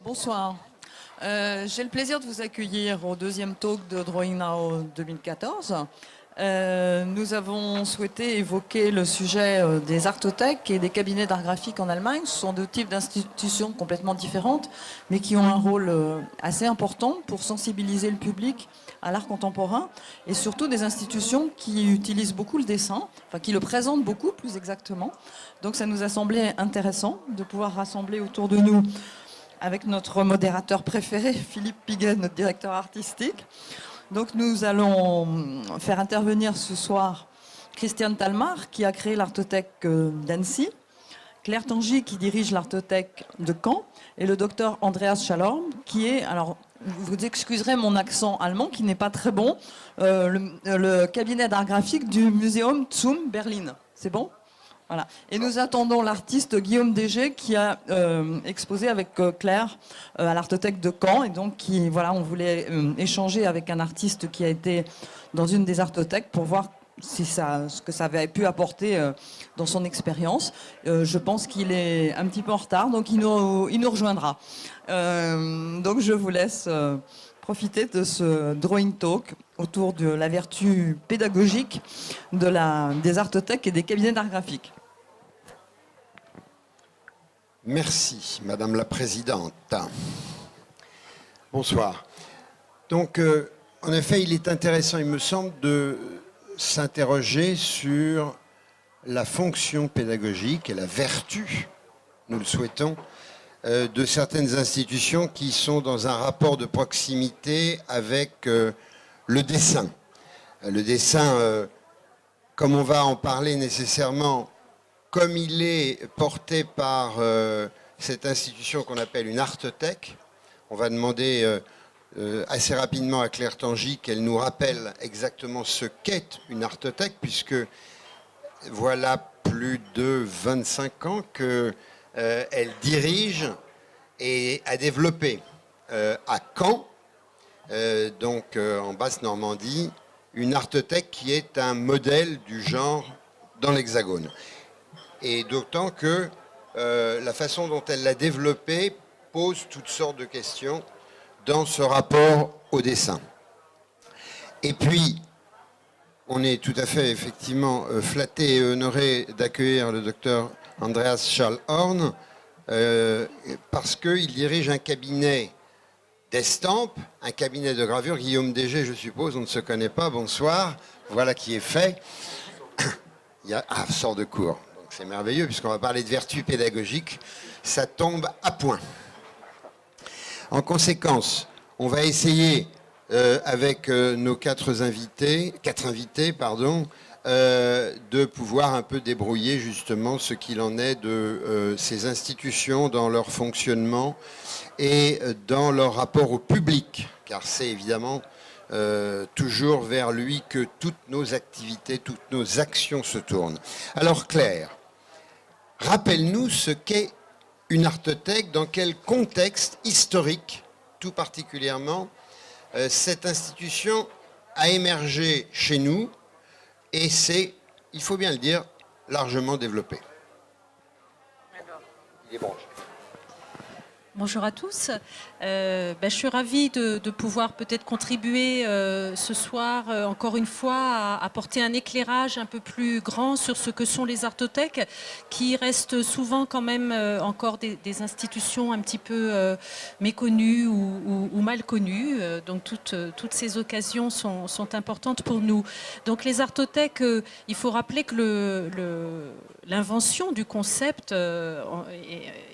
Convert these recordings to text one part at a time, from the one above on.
Bonsoir. J'ai le plaisir de vous accueillir au deuxième talk de Drawing Now 2014. Nous avons souhaité évoquer le sujet des artothèques et des cabinets d'art graphique en Allemagne. Ce sont deux types d'institutions complètement différentes, mais qui ont un rôle assez important pour sensibiliser le public à l'art contemporain, et surtout des institutions qui utilisent beaucoup le dessin, enfin qui le présentent beaucoup plus exactement. Donc ça nous a semblé intéressant de pouvoir rassembler autour de nous, avec notre modérateur préféré, Philippe Piguet, notre directeur artistique. Donc nous allons faire intervenir ce soir Christiane Talmar, qui a créé l'artothèque d'Annecy, Claire Tangy, qui dirige l'artothèque de Caen, et le docteur Andreas Schallorn, qui est, alors vous excuserez mon accent allemand, qui n'est pas très bon, le cabinet d'art graphique du Museum zum Berlin. C'est bon ? Voilà. Et nous attendons l'artiste Guillaume Dégé qui a exposé avec Claire à l'Artothèque de Caen. Et donc, voilà, on voulait échanger avec un artiste qui a été dans une des artothèques pour voir ce que ça avait pu apporter dans son expérience. Je pense qu'il est un petit peu en retard, donc il nous rejoindra. Donc je vous laisse profiter de ce drawing talk autour de la vertu pédagogique des artothèques et des cabinets d'art graphique. Merci, Madame la Présidente. Bonsoir. Donc, en effet, il est intéressant, il me semble, de s'interroger sur la fonction pédagogique et la vertu, nous le souhaitons, de certaines institutions qui sont dans un rapport de proximité avec le dessin. Le dessin, comme on va en parler nécessairement, comme il est porté par cette institution qu'on appelle une artothèque, on va demander assez rapidement à Claire Tangy qu'elle nous rappelle exactement ce qu'est une artothèque, puisque voilà plus de 25 ans qu'elle dirige et a développé à Caen, donc en Basse-Normandie, une artothèque qui est un modèle du genre dans l'Hexagone. Et d'autant que la façon dont elle l'a développé pose toutes sortes de questions dans ce rapport au dessin. Et puis, on est tout à fait effectivement flatté et honoré d'accueillir le docteur Andreas Schallorn parce qu'il dirige un cabinet d'estampes, un cabinet de gravure. Guillaume Dégé, je suppose, on ne se connaît pas. Bonsoir, voilà qui est fait. Sort de cours. C'est merveilleux puisqu'on va parler de vertu pédagogique, ça tombe à point. En conséquence, on va essayer avec nos quatre invités, de pouvoir un peu débrouiller justement ce qu'il en est de ces institutions dans leur fonctionnement et dans leur rapport au public, car c'est évidemment toujours vers lui que toutes nos activités, toutes nos actions se tournent. Alors Claire, rappelle-nous ce qu'est une artothèque, dans quel contexte historique, tout particulièrement, cette institution a émergé chez nous et c'est, il faut bien le dire, largement développé. Il est branché. Bonjour à tous. Je suis ravie de pouvoir peut-être contribuer ce soir, encore une fois, à apporter un éclairage un peu plus grand sur ce que sont les artothèques, qui restent souvent quand même encore des institutions un petit peu méconnues ou mal connues. Donc toutes ces occasions sont importantes pour nous. Donc les artothèques, il faut rappeler que l'invention du concept,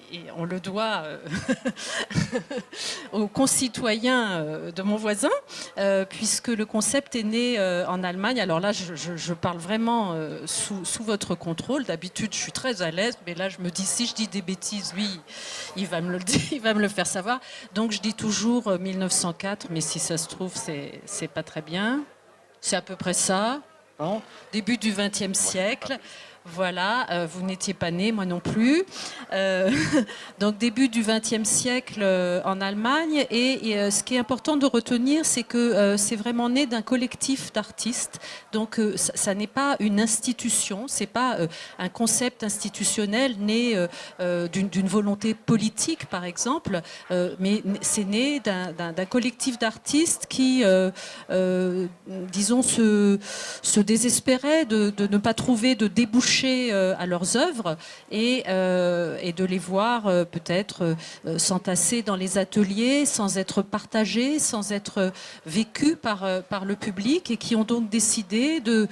et on le doit aux concitoyens de mon voisin, puisque le concept est né en Allemagne. Alors là, je parle vraiment sous votre contrôle. D'habitude, je suis très à l'aise, mais là, je me dis, si je dis des bêtises, lui, il va me le dire, il va me le faire savoir. Donc, je dis toujours 1904, mais si ça se trouve, c'est pas très bien. C'est à peu près ça. Bon. Début du XXe siècle. Voilà, vous n'étiez pas né, moi non plus. Euh, donc début du XXe siècle en Allemagne. Et ce qui est important de retenir, c'est que c'est vraiment né d'un collectif d'artistes. Donc ça n'est pas une institution, c'est pas un concept institutionnel né d'une volonté politique, par exemple, mais c'est né d'un collectif d'artistes qui, disons, se désespérait de ne pas trouver de débouché à leurs œuvres et de les voir peut-être s'entasser dans les ateliers sans être partagés, sans être vécus par le public, et qui ont donc décidé de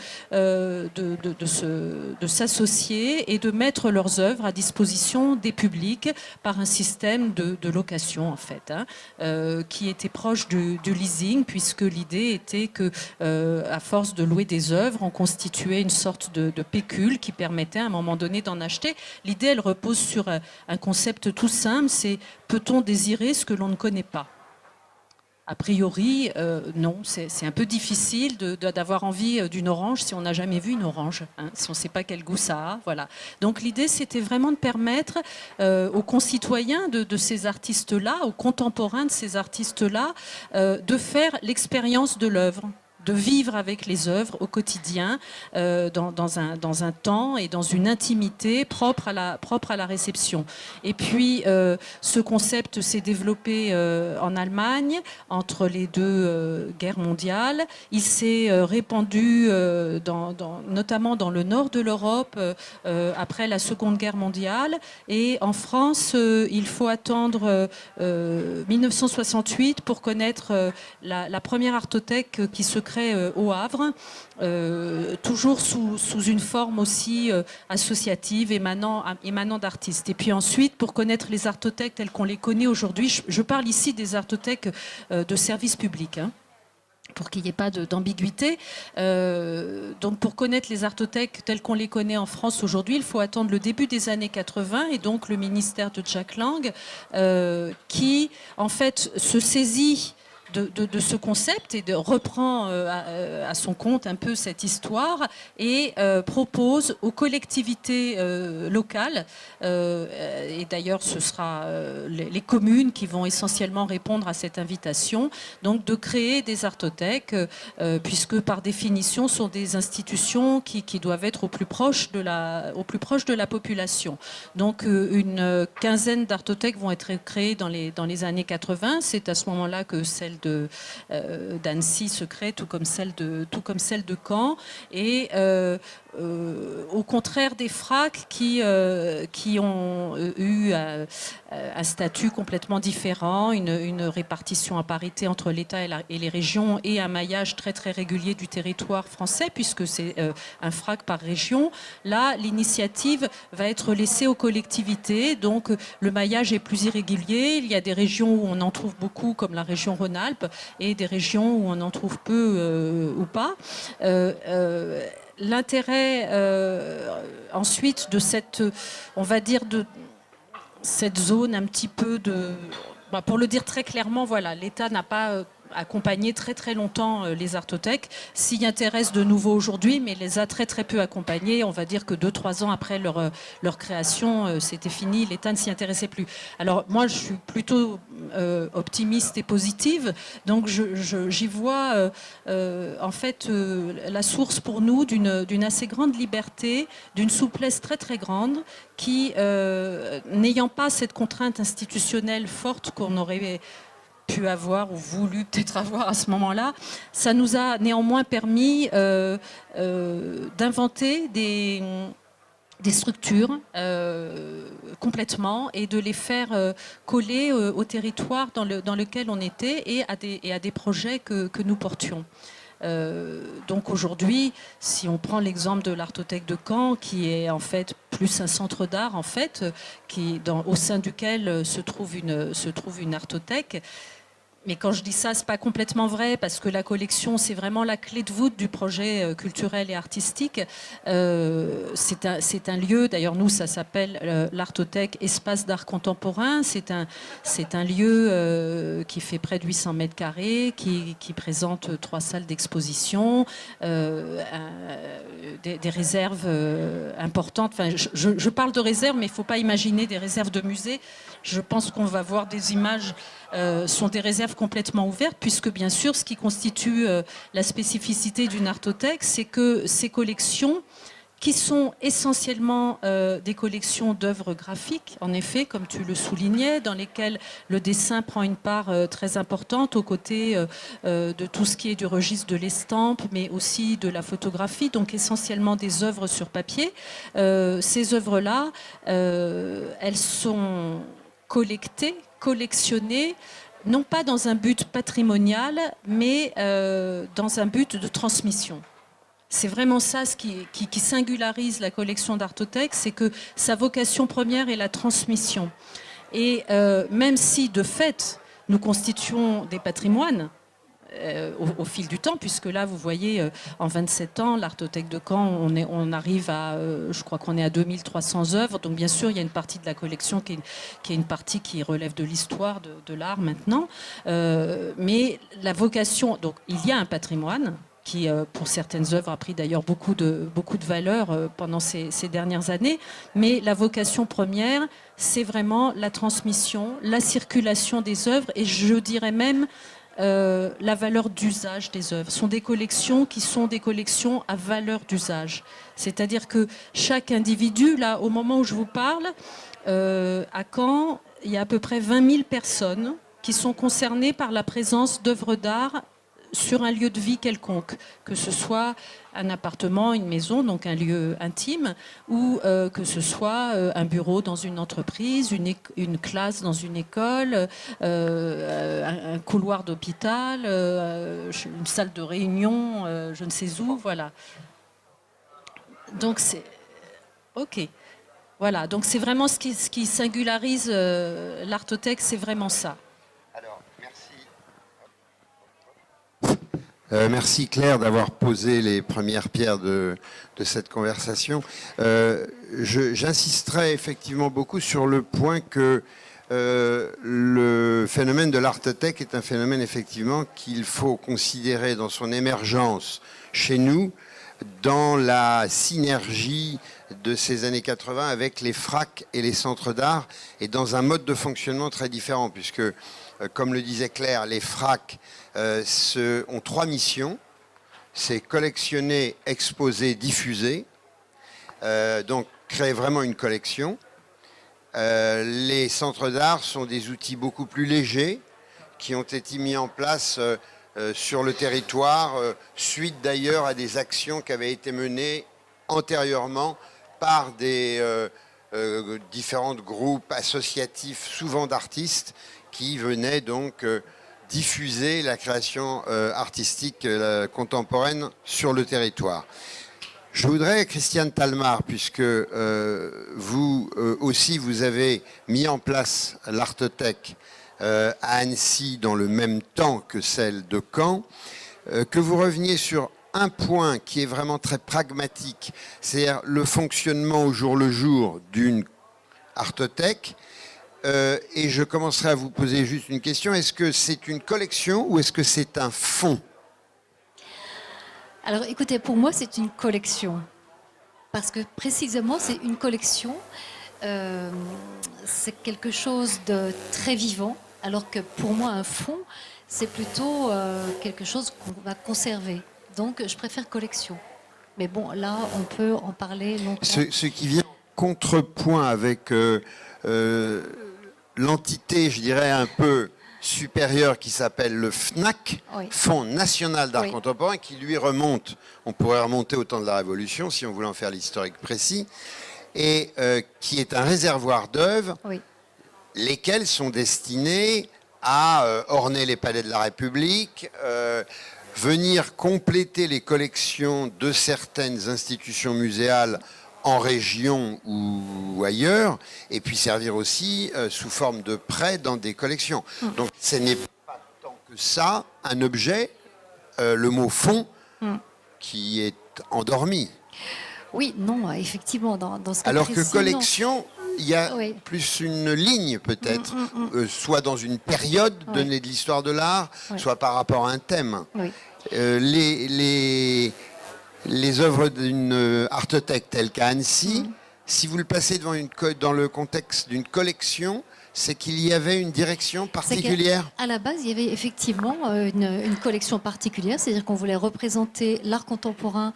s'associer et de mettre leurs œuvres à disposition des publics par un système de location, en fait, qui était proche du leasing, puisque l'idée était que, à force de louer des œuvres, on constituait une sorte de pécule qui permettait à un moment donné d'en acheter. L'idée, elle repose sur un concept tout simple, c'est: peut-on désirer ce que l'on ne connaît pas ? A priori, non, c'est un peu difficile d'avoir envie d'une orange si on n'a jamais vu une orange, si on ne sait pas quel goût ça a. Voilà. Donc l'idée, c'était vraiment de permettre aux concitoyens de ces artistes-là, aux contemporains de ces artistes-là, de faire l'expérience de l'œuvre, de vivre avec les œuvres au quotidien, dans un temps et dans une intimité propre à la réception. Et puis, ce concept s'est développé en Allemagne entre les deux guerres mondiales. Il s'est répandu notamment dans le nord de l'Europe après la Seconde Guerre mondiale. Et en France, il faut attendre 1968 pour connaître la première artothèque qui se crée au Havre, toujours sous une forme aussi associative, émanant d'artistes. Et puis ensuite, pour connaître les artothèques telles qu'on les connaît aujourd'hui, je parle ici des artothèques de service public, pour qu'il n'y ait pas d'ambiguïté. Donc pour connaître les artothèques telles qu'on les connaît en France aujourd'hui, il faut attendre le début des années 80, et donc le ministère de Jack Lang, qui en fait se saisit de ce concept et reprend à son compte un peu cette histoire, et propose aux collectivités locales, et d'ailleurs ce sera les communes qui vont essentiellement répondre à cette invitation, donc de créer des artothèques, puisque par définition sont des institutions qui doivent être au plus proche de la population. Donc une quinzaine d'artothèques vont être créées dans les années 80. C'est à ce moment-là que celle d'Annecy se crée, tout comme celle de Caen. Et au contraire des FRAC qui ont eu un statut complètement différent, une répartition à parité entre l'État et les régions, et un maillage très très régulier du territoire français, puisque c'est un FRAC par région. Là, l'initiative va être laissée aux collectivités, donc le maillage est plus irrégulier. Il y a des régions où on en trouve beaucoup, comme la région Rhône-Alpes, et des régions où on en trouve peu ou pas. L'intérêt ensuite de cette, on va dire, de cette zone un petit peu pour le dire très clairement, voilà, l'État n'a pas accompagné très très longtemps les artothèques, s'y intéresse de nouveau aujourd'hui, mais les a très très peu accompagnés. On va dire que 2-3 ans après leur création, c'était fini, l'État ne s'y intéressait plus. Alors moi, je suis plutôt optimiste et positive, donc j'y vois en fait la source pour nous d'une assez grande liberté, d'une souplesse très très grande, qui, n'ayant pas cette contrainte institutionnelle forte qu'on aurait pu avoir ou voulu peut-être avoir à ce moment-là, ça nous a néanmoins permis d'inventer des structures complètement, et de les faire coller au territoire dans lequel on était, et à des projets que nous portions. Donc aujourd'hui, si on prend l'exemple de l'Artothèque de Caen, qui est en fait plus un centre d'art, en fait, au sein duquel se trouve une artothèque, Mais quand je dis ça, c'est pas complètement vrai parce que la collection, c'est vraiment la clé de voûte du projet culturel et artistique. C'est un lieu, d'ailleurs nous, ça s'appelle l'Artothèque Espace d'art contemporain. C'est un lieu qui fait près de 800 mètres carrés, qui présente 3 salles d'exposition, des réserves importantes. Enfin, je parle de réserves, mais il ne faut pas imaginer des réserves de musée. Je pense qu'on va voir des images, sont des réserves complètement ouvertes, puisque bien sûr, ce qui constitue la spécificité d'une artothèque, c'est que ces collections, qui sont essentiellement des collections d'œuvres graphiques, en effet, comme tu le soulignais, dans lesquelles le dessin prend une part très importante aux côtés de tout ce qui est du registre de l'estampe, mais aussi de la photographie, donc essentiellement des œuvres sur papier. Ces œuvres-là, elles sont collectionnées, non pas dans un but patrimonial, mais dans un but de transmission. C'est vraiment ça ce qui singularise la collection d'Artothèque, c'est que sa vocation première est la transmission. Et même si, de fait, nous constituons des patrimoines au fil du temps, puisque là, vous voyez, en 27 ans, l'Artothèque de Caen, on arrive à, je crois qu'on est à 2300 œuvres. Donc, bien sûr, il y a une partie de la collection qui est une partie qui relève de l'histoire, de l'art maintenant. Mais la vocation, donc, il y a un patrimoine qui, pour certaines œuvres, a pris d'ailleurs beaucoup de valeur pendant ces dernières années. Mais la vocation première, c'est vraiment la transmission, la circulation des œuvres, et je dirais même la valeur d'usage des œuvres. Ce sont des collections qui sont des collections à valeur d'usage. C'est-à-dire que chaque individu, là, au moment où je vous parle, à Caen, il y a à peu près 20 000 personnes qui sont concernées par la présence d'œuvres d'art sur un lieu de vie quelconque, que ce soit un appartement, une maison, donc un lieu intime, ou que ce soit un bureau dans une entreprise, une classe dans une école, un couloir d'hôpital, une salle de réunion, je ne sais où, voilà. Donc c'est... Ok. Voilà, donc c'est vraiment ce qui singularise l'Artothèque, c'est vraiment ça. Merci Claire d'avoir posé les premières pierres de cette conversation. J'insisterai effectivement beaucoup sur le point que le phénomène de l'Artothèque est un phénomène effectivement qu'il faut considérer dans son émergence chez nous, dans la synergie de ces années 80 avec les FRAC et les centres d'art, et dans un mode de fonctionnement très différent, puisque, comme le disait Claire, les FRAC ont 3 missions. C'est collectionner, exposer, diffuser. Donc, créer vraiment une collection. Les centres d'art sont des outils beaucoup plus légers qui ont été mis en place sur le territoire, suite d'ailleurs à des actions qui avaient été menées antérieurement par des différents groupes associatifs, souvent d'artistes, qui venaient donc diffuser la création artistique contemporaine sur le territoire. Je voudrais, Christiane Talmar, puisque vous aussi, vous avez mis en place l'Artothèque à Annecy dans le même temps que celle de Caen, que vous reveniez sur un point qui est vraiment très pragmatique, c'est-à-dire le fonctionnement au jour le jour d'une artothèque. Et je commencerai à vous poser juste une question. Est-ce que c'est une collection ou est-ce que c'est un fonds ? Alors écoutez, pour moi c'est une collection. Parce que précisément c'est une collection. C'est quelque chose de très vivant. Alors que pour moi un fonds, c'est plutôt quelque chose qu'on va conserver. Donc je préfère collection. Mais bon, là on peut en parler longtemps. Ce qui vient en contrepoint avec l'entité, je dirais, un peu supérieure qui s'appelle le FNAC, Oui. Fonds National d'Art Oui. Contemporain, qui lui remonte, on pourrait remonter au temps de la Révolution, si on voulait en faire l'historique précis, et qui est un réservoir d'œuvres, Oui. lesquelles sont destinées à orner les palais de la République, venir compléter les collections de certaines institutions muséales en région ou ailleurs, et puis servir aussi sous forme de prêt dans des collections. Donc ce n'est pas tant ça un objet, le mot fond, qui est endormi. Oui, non, effectivement, dans ce cas Alors que précis, collection, il y a Oui. plus une ligne peut-être, soit dans une période donnée de l'histoire de l'art, soit par rapport à un thème. non. Oui. Les œuvres d'une artothèque telle qu'à Annecy, si vous le placez dans le contexte d'une collection, c'est qu'il y avait une direction particulière. À la base, il y avait effectivement une collection particulière, c'est-à-dire qu'on voulait représenter l'art contemporain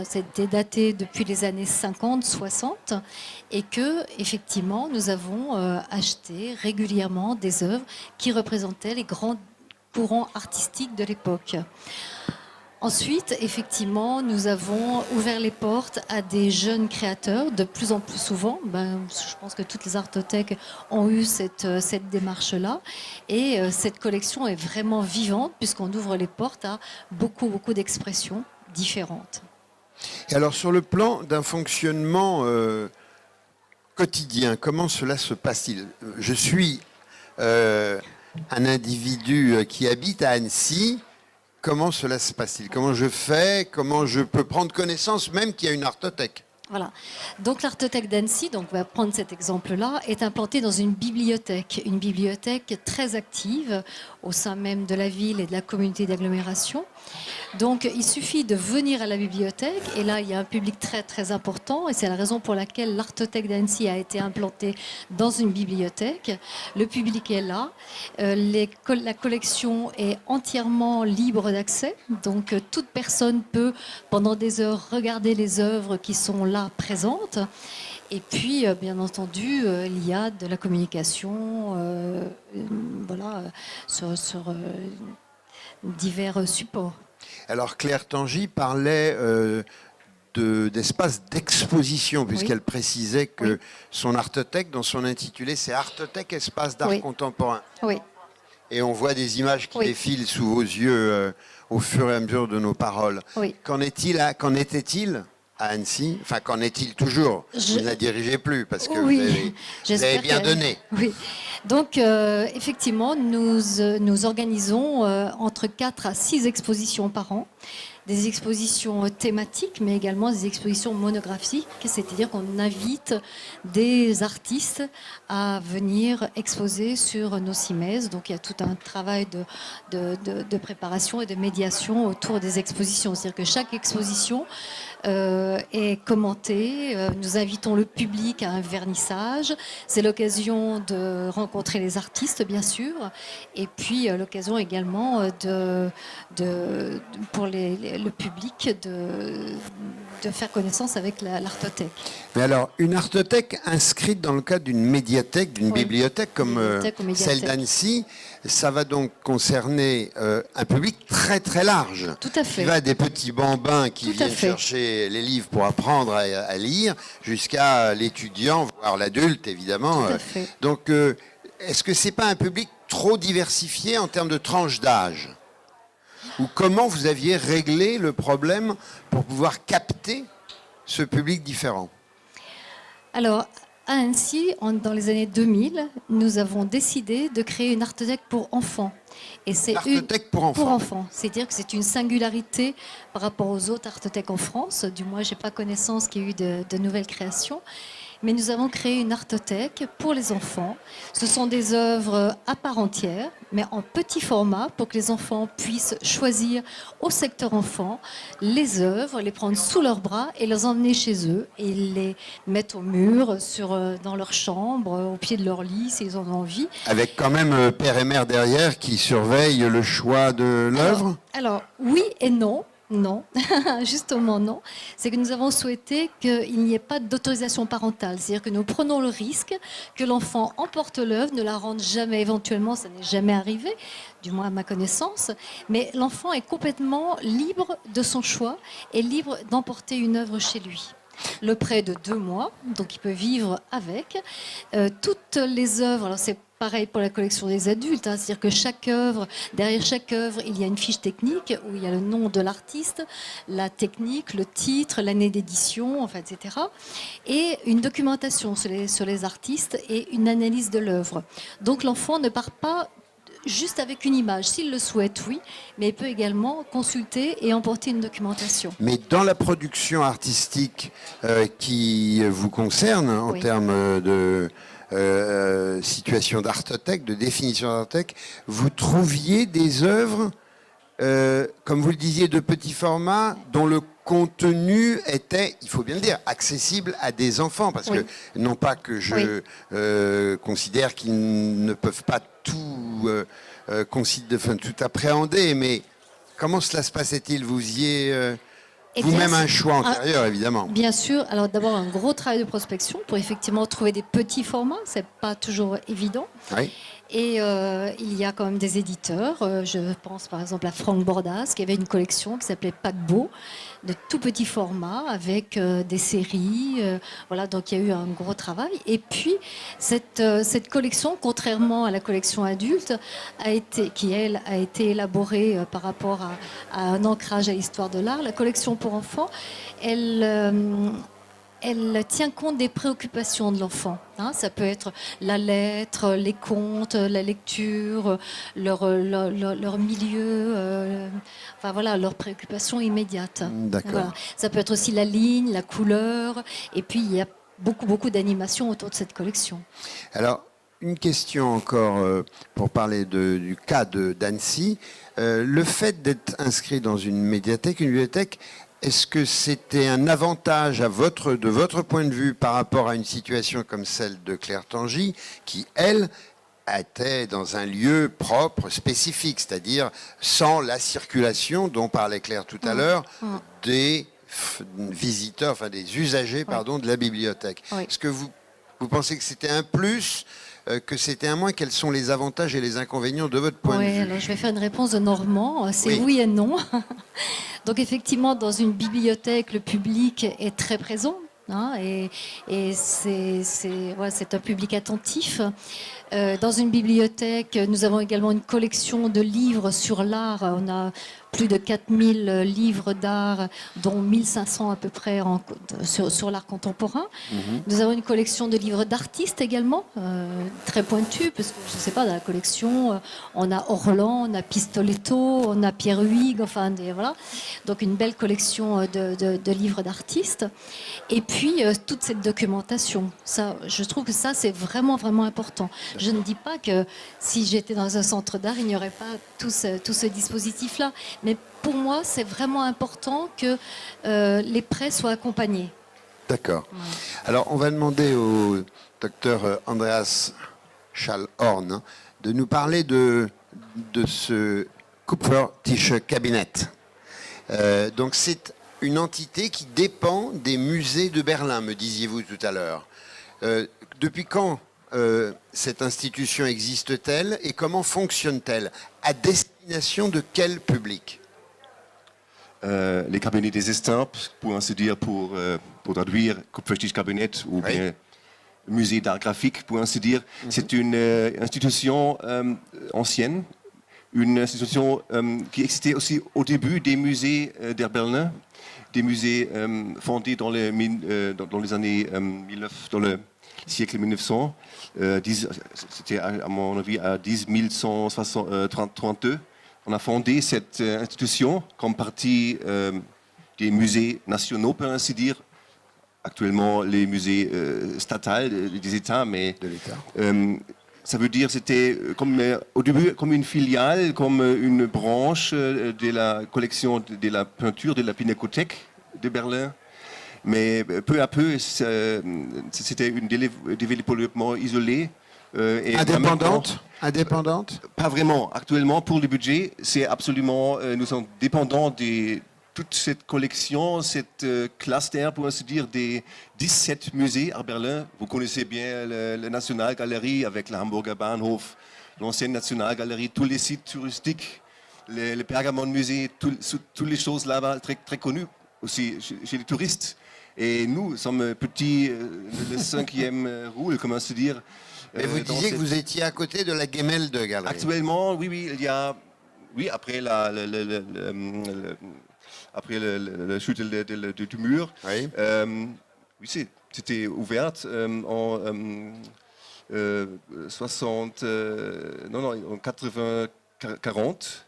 c'était daté depuis les années 50, 60, et que effectivement, nous avons acheté régulièrement des œuvres qui représentaient les grands courants artistiques de l'époque. Ensuite, effectivement, nous avons ouvert les portes à des jeunes créateurs de plus en plus souvent. Je pense que toutes les artothèques ont eu cette démarche-là. Et cette collection est vraiment vivante puisqu'on ouvre les portes à beaucoup, beaucoup d'expressions différentes. Et alors, sur le plan d'un fonctionnement quotidien, comment cela se passe-t-il? Je suis un individu qui habite à Annecy. Comment cela se passe-t-il? Comment je fais? Comment je peux prendre connaissance même qu'il y a une artothèque? Voilà. Donc l'artothèque d'Annecy, donc on va prendre cet exemple-là, est implantée dans une bibliothèque très active au sein même de la ville et de la communauté d'agglomération. Donc il suffit de venir à la bibliothèque et là il y a un public très très important et c'est la raison pour laquelle l'artothèque d'Annecy a été implantée dans une bibliothèque. Le public est là, la collection est entièrement libre d'accès, donc toute personne peut pendant des heures regarder les œuvres qui sont là présentes. Et puis, bien entendu, il y a de la communication sur divers supports. Alors Claire Tangy parlait d'espace d'exposition, puisqu'elle précisait que son artothèque, dans son intitulé, c'est Artothèque, espace d'art contemporain. Oui. Et on voit des images qui défilent sous vos yeux au fur et à mesure de nos paroles. Oui. Qu'en était-il à Annecy? Enfin, qu'en est-il toujours? Vous ne la dirigez plus, parce que vous avez bien donné. Oui. Donc, effectivement, nous organisons entre 4 à 6 expositions par an. Des expositions thématiques, mais également des expositions monographiques, c'est-à-dire qu'on invite des artistes à venir exposer sur nos CIMES. Donc il y a tout un travail de préparation et de médiation autour des expositions. C'est-à-dire que chaque exposition est commentée. Nous invitons le public à un vernissage. C'est l'occasion de rencontrer les artistes, bien sûr, et puis l'occasion également pour le public de faire connaissance avec l'artothèque. Mais alors, une artothèque inscrite dans le cadre d'une médiathèque, d'une bibliothèque comme celle d'Annecy, ça va donc concerner un public très très large. Tout à fait. Il va des petits bambins qui viennent chercher les livres pour apprendre à lire, jusqu'à l'étudiant, voire l'adulte évidemment. Tout à fait. Donc, est-ce que c'est pas un public trop diversifié en termes de tranche d'âge? Ou comment vous aviez réglé le problème pour pouvoir capter ce public différent? Alors, à Annecy, dans les années 2000, nous avons décidé de créer une artothèque pour enfants. Et c'est une artothèque pour enfants. Pour enfants. C'est-à-dire que c'est une singularité par rapport aux autres artothèques en France. Du moins, je n'ai pas connaissance qu'il y ait eu de nouvelles créations. Mais nous avons créé une artothèque pour les enfants. Ce sont des œuvres à part entière, mais en petit format, pour que les enfants puissent choisir au secteur enfant les œuvres, les prendre sous leurs bras et les emmener chez eux et les mettre au mur, dans leur chambre, au pied de leur lit, s'ils en ont envie. Avec quand même père et mère derrière qui surveillent le choix de l'œuvre? Alors, oui et non. Non, justement non. C'est que nous avons souhaité qu'il n'y ait pas d'autorisation parentale. C'est-à-dire que nous prenons le risque que l'enfant emporte l'œuvre, ne la rende jamais éventuellement, ça n'est jamais arrivé, du moins à ma connaissance. Mais l'enfant est complètement libre de son choix et libre d'emporter une œuvre chez lui. Le prêt de 2 mois, donc il peut vivre avec. Toutes les œuvres, alors c'est pareil pour la collection des adultes, c'est-à-dire que derrière chaque œuvre, il y a une fiche technique où il y a le nom de l'artiste, la technique, le titre, l'année d'édition, enfin, etc. Et une documentation sur les artistes et une analyse de l'œuvre. Donc l'enfant ne part pas juste avec une image. S'il le souhaite, oui, mais il peut également consulter et emporter une documentation. Mais dans la production artistique qui vous concerne, en Oui. termes de situation d'artothèque, de définition d'artothèque, vous trouviez des œuvres, comme vous le disiez, de petit format, dont le contenu était, il faut bien le dire, accessible à des enfants, parce Oui. que non pas que je considère qu'ils ne peuvent pas tout tout appréhender, mais comment cela se passait-il? Vous faisiez Eh vous-même bien, un choix antérieur, évidemment. Bien sûr. Alors d'abord un gros travail de prospection pour effectivement trouver des petits formats. C'est pas toujours évident. Oui. Et il y a quand même des éditeurs. Je pense par exemple à Franck Bordas qui avait une collection qui s'appelait Paquebot, de tout petits formats avec des séries. Voilà, donc il y a eu un gros travail. Et puis cette collection, contrairement à la collection adulte, qui elle a été élaborée par rapport à un ancrage à l'histoire de l'art. La collection pour enfants, elle tient compte des préoccupations de l'enfant. Hein. Ça peut être la lettre, les contes, la lecture, leur milieu, enfin voilà, leurs préoccupations immédiates. D'accord. Voilà. Ça peut être aussi la ligne, la couleur, et puis il y a beaucoup d'animations autour de cette collection. Alors, une question encore pour parler du cas d'Annecy. Le fait d'être inscrit dans une bibliothèque, est-ce que c'était un avantage de votre point de vue par rapport à une situation comme celle de Claire Tangy, qui, elle, était dans un lieu propre, spécifique, c'est-à-dire sans la circulation dont parlait Claire tout à l'heure, des visiteurs, enfin des usagers, pardon, de la bibliothèque. Oui. Est-ce que vous pensez que c'était un plus, que c'était un moins? Quels sont les avantages et les inconvénients de votre point de vue? Alors je vais faire une réponse de Normand. C'est Oui. oui et non. Donc effectivement, dans une bibliothèque, le public est très présent. Hein, et c'est un public attentif. Dans une bibliothèque, nous avons également une collection de livres sur l'art. On a plus de 4000 livres d'art, dont 1500 à peu près sur l'art contemporain. Nous avons une collection de livres d'artistes également, très pointus, parce que je ne sais pas, dans la collection, on a Orlan, on a Pistoletto, on a Pierre Huyghe, enfin voilà. Donc une belle collection de livres d'artistes. Et puis toute cette documentation. Ça, je trouve que ça, c'est vraiment important. Je ne dis pas que si j'étais dans un centre d'art, il n'y aurait pas tout ce dispositif-là. Mais pour moi, c'est vraiment important que les prêts soient accompagnés. D'accord. Alors, on va demander au docteur Andreas Schallhorn de nous parler de ce Kupfertische Kabinett. Donc, c'est une entité qui dépend des musées de Berlin, me disiez-vous tout à l'heure. Depuis quand cette institution existe-t-elle et comment fonctionne-t-elle? À destination de quel public? Les cabinets des estampes, pour ainsi dire, pour traduire Kupferstiche Kabinett ou bien musée d'art graphique, pour ainsi dire. C'est une institution ancienne, une institution qui existait aussi au début des musées de Berlin, des musées fondés dans les années 19, dans le siècle 1900. C'était à mon avis à 1132. On a fondé cette institution comme partie des musées nationaux, pour ainsi dire. Actuellement, les musées statals des États, mais De l'État. ça veut dire c'était au début comme une filiale, comme une branche de la collection de la peinture de la Pinakothek de Berlin. Mais peu à peu, c'était un développement isolé. Et Indépendante? Pas vraiment. Actuellement, pour le budget, c'est absolument. Nous sommes dépendants de toute cette collection, cette cluster, pour ainsi dire, des 17 musées à Berlin. Vous connaissez bien la Nationalgalerie avec la Hamburger Bahnhof, l'ancienne Nationalgalerie, tous les sites touristiques, le Pergamon-Musée, toutes les choses là-bas, très, très connues aussi chez les touristes. Et nous sommes petits, le 5e rôle, comment se dire. Et vous disiez que vous étiez à côté de la Gemälde-Galerie. Actuellement, oui, il y a, après après la chute du mur, Oui. oui, c'était ouvert 60, non, en 80-40.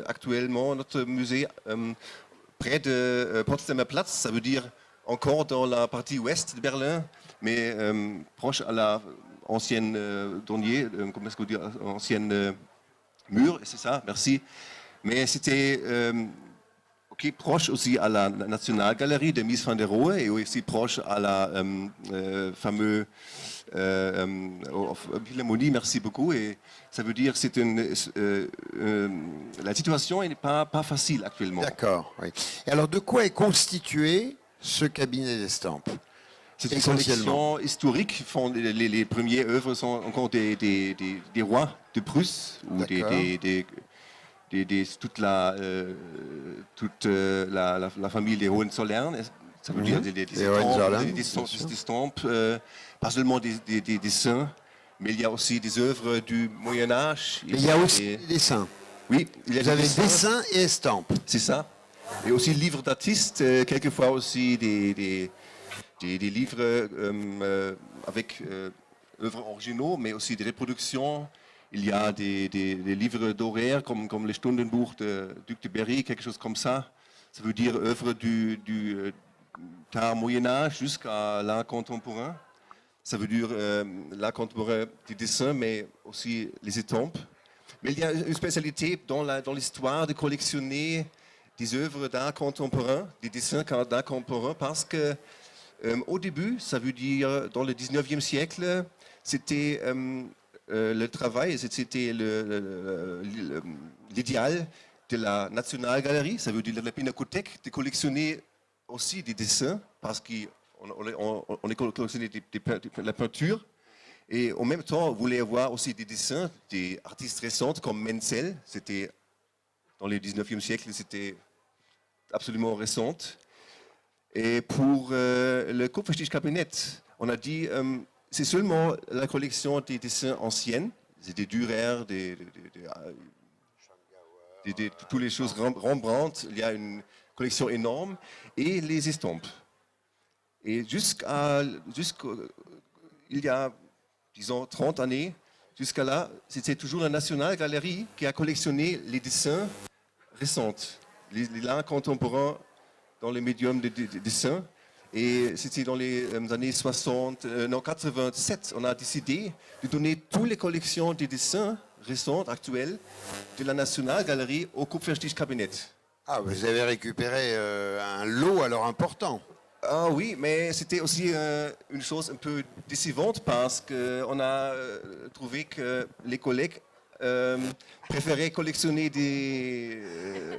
Actuellement, notre musée près de Potsdamer Platz, ça veut dire encore dans la partie ouest de Berlin, mais proche à la ancienne douanier, comment est-ce qu'on dit, ancienne mur, c'est ça, merci. Mais c'était proche aussi à la Nationalgalerie de Mies van der Rohe et aussi proche à la fameuse Philharmonie, merci beaucoup. Et ça veut dire que la situation n'est pas facile actuellement. D'accord. Oui. Et alors, de quoi est constitué ce cabinet d'estampes? C'est une collection historique. Les premières œuvres sont encore des rois de Prusse ou toute la famille des Hohenzollern. Ça veut dire des estampes, pas seulement des dessins, mais il y a aussi des œuvres du Moyen-Âge. Il y a aussi des dessins. Oui, il y a Vous avez dessins et estampes. C'est ça. Et aussi livres d'artistes, quelquefois aussi des livres avec œuvres originaux, mais aussi des reproductions. Il y a des livres d'horaires comme les Stundenbuch de Duc de Berry, quelque chose comme ça. Ça veut dire œuvres du tard Moyen-Âge jusqu'à l'art contemporain. Ça veut dire l'art contemporain des dessins, mais aussi les estampes. Mais il y a une spécialité dans l'histoire de collectionner des œuvres d'art contemporain, des dessins d'art contemporain, parce que au début, ça veut dire dans le 19e siècle, c'était le travail, c'était l'idéal de la Nationalgalerie, ça veut dire la Pinakothek, de collectionner aussi des dessins, parce qu'on est collectionné la peinture, et en même temps, on voulait avoir aussi des dessins des artistes récents comme Menzel, c'était dans le 19e siècle, c'était absolument récent. Et pour le Kupferstichkabinett, on a dit c'est seulement la collection des dessins anciennes, des Dürer, toutes les choses Rembrandt, il y a une collection énorme, et les estampes. Et il y a, disons, 30 années, jusqu'à là, c'était toujours la Nationalgalerie qui a collectionné les dessins récents, l'art contemporain dans les médiums de dessin. Et c'était dans les années 87, on a décidé de donner toutes les collections de dessins récents, actuels, de la Nationalgalerie au Kupferstichkabinett. Ah, vous avez récupéré un lot alors important. Ah oui, mais c'était aussi une chose un peu décevante parce qu'on a trouvé que les collègues préféraient collectionner des...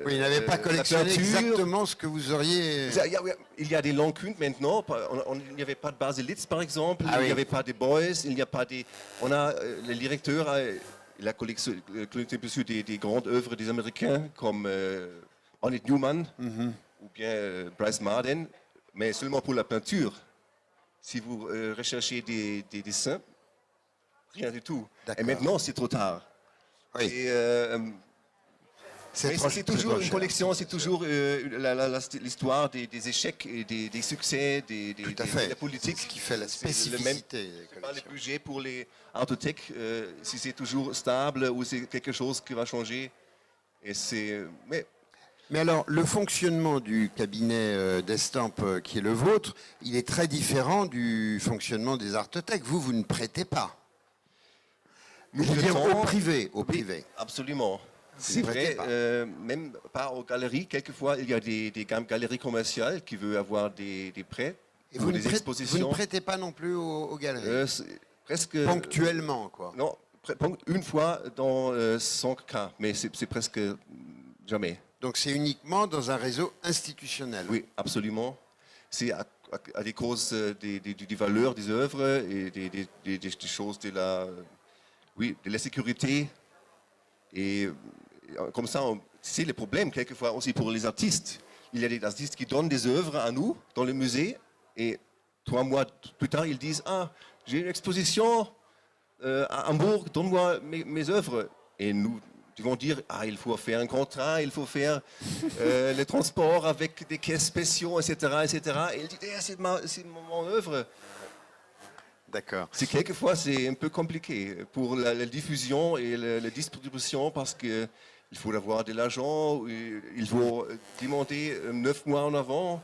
Oui, ils n'avaient pas collectionné exactement ce que vous auriez... Il y a des lacunes maintenant. Il n'y avait pas de Baselitz, par exemple. Ah, il n'y oui. avait pas de Beuys. Il n'y a pas des... Le directeur il a collectionné des grandes œuvres des Américains comme Ornette Newman ou bien Bryce Marden, mais seulement pour la peinture. Si vous recherchez des dessins, rien du tout. Et maintenant, c'est trop tard. Oui. Et, c'est toujours une collection, c'est toujours l'histoire des échecs et des succès, de la politique. C'est ce qui fait la spécificité des pas le budget pour les artothèques, si c'est toujours stable ou c'est quelque chose qui va changer. Et Mais alors, le fonctionnement du cabinet d'estampes qui est le vôtre, il est très différent du fonctionnement des artothèques. Vous ne prêtez pas. Je veux dire au privé. Oui, absolument. C'est vrai, même pas aux galeries. Quelquefois, il y a des galeries commerciales qui veulent avoir des prêts Et pour des expositions. Vous ne prêtez pas non plus aux galeries presque ponctuellement, quoi. Non, une fois dans 100 cas, mais c'est presque jamais. Donc c'est uniquement dans un réseau institutionnel. Oui, absolument. C'est à des causes des valeurs des œuvres et des choses de la sécurité. Et comme ça, c'est le problème quelquefois aussi pour les artistes. Il y a des artistes qui donnent des œuvres à nous dans le musée et 3 mois plus tard, ils disent « Ah, j'ai une exposition à Hambourg, donne-moi mes œuvres. » Et nous devons dire « Ah, il faut faire un contrat, il faut faire le transport avec des caisses spéciaux, etc. etc. » Et ils disent eh, « C'est mon œuvre. » D'accord. C'est quelquefois c'est un peu compliqué pour la diffusion et la distribution parce que il faut avoir de l'argent, il faut demander 9 mois en avant.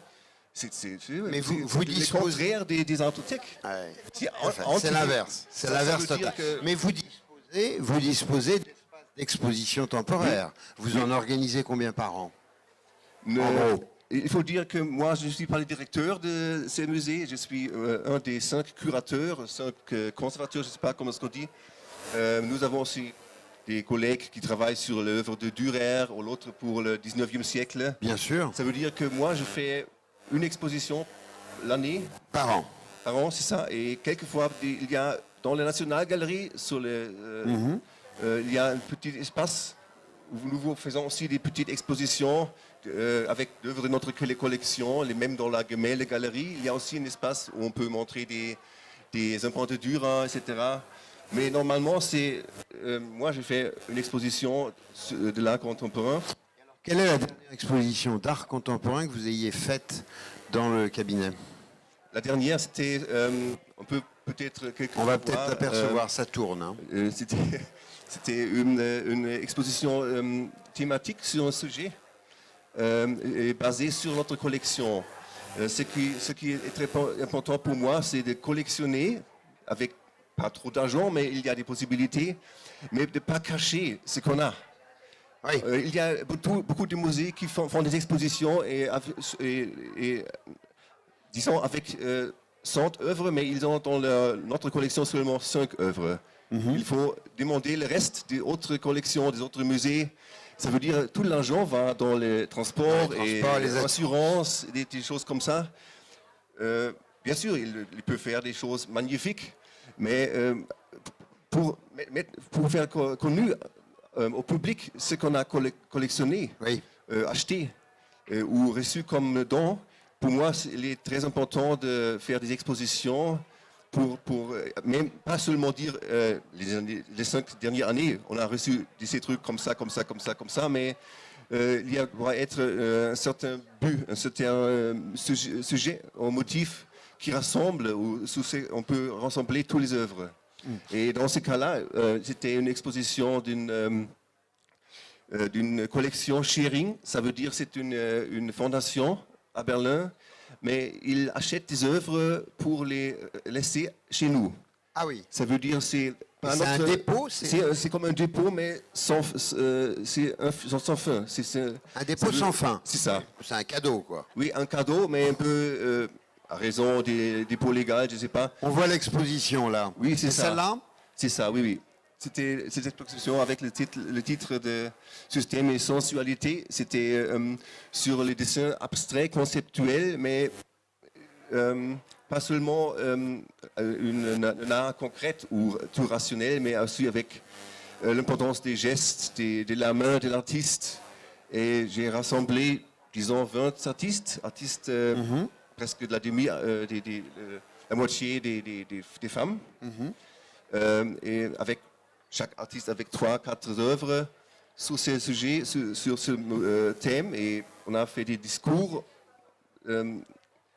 Mais vous le disposez- contraire des artothèques. Ouais. C'est C'est l'inverse. C'est Ça l'inverse veut dire total. que- Mais vous disposez d'espaces d'exposition temporaire. Vous en organisez combien par an? Ne- En gros. Il faut dire que moi, je ne suis pas le directeur de ces musées, je suis un des 5 curateurs, 5 conservateurs, je ne sais pas comment on dit. Nous avons aussi des collègues qui travaillent sur l'œuvre de Dürer ou l'autre pour le 19e siècle. Bien sûr. Ça veut dire que moi, je fais une exposition l'année, Par an. par an, c'est ça. Et quelquefois, il y a dans la National Gallery, il y a un petit espace où nous faisons aussi des petites expositions avec l'œuvre de notre collection, les mêmes dans la Gemälde Galerie. Il y a aussi un espace où on peut montrer des empreintes de Dürer, etc. Mais normalement, moi, je fais une exposition de l'art contemporain. Quelle est la dernière exposition d'art contemporain que vous ayez faite dans le cabinet? La dernière, c'était, on peut peut-être quelques On va fois peut-être voir, apercevoir, ça tourne. Hein. C'était une exposition thématique sur un sujet et basée sur notre collection. Ce qui est très important pour moi, c'est de collectionner avec pas trop d'argent, mais il y a des possibilités, mais de ne pas cacher ce qu'on a. Oui. Il y a beaucoup de musées qui font des expositions et disons avec 100 œuvres, mais ils ont dans notre collection seulement 5 œuvres. Il faut demander le reste des autres collections, des autres musées. Ça veut dire que tout l'argent va dans les transports, et les assurances, des choses comme ça. Bien sûr, il peut faire des choses magnifiques, mais pour faire connu au public ce qu'on a collectionné, Oui. acheté ou reçu comme don, pour moi, il est très important de faire des expositions pour même pas seulement dire les 5 dernières années, on a reçu ces trucs comme ça, mais il doit être un certain but, un certain sujet, un motif qui rassemble, on peut rassembler toutes les œuvres. Et dans ce cas-là, c'était une exposition d'une collection Schering, ça veut dire c'est une fondation à Berlin, mais ils achètent des œuvres pour les laisser chez nous. Ah oui. Ça veut dire c'est pas C'est un dépôt, c'est comme un dépôt, mais sans fin. Un dépôt sans fin. C'est ça. C'est un cadeau, quoi. Oui, un cadeau, mais un peu à raison des dépôts légaux, je ne sais pas. On voit l'exposition là. Oui, c'est ça. Celle-là? C'est ça, oui, oui. C'était cette exposition avec le titre de Système et sensualité. C'était sur les dessins abstraits, conceptuels, mais pas seulement un art concret ou tout rationnel, mais aussi avec l'importance des gestes, de la main de l'artiste. Et j'ai rassemblé, disons, 20 artistes presque de la moitié des femmes. Et avec chaque artiste avec 3-4 œuvres sur ce sujet, sur ce thème, et on a fait des discours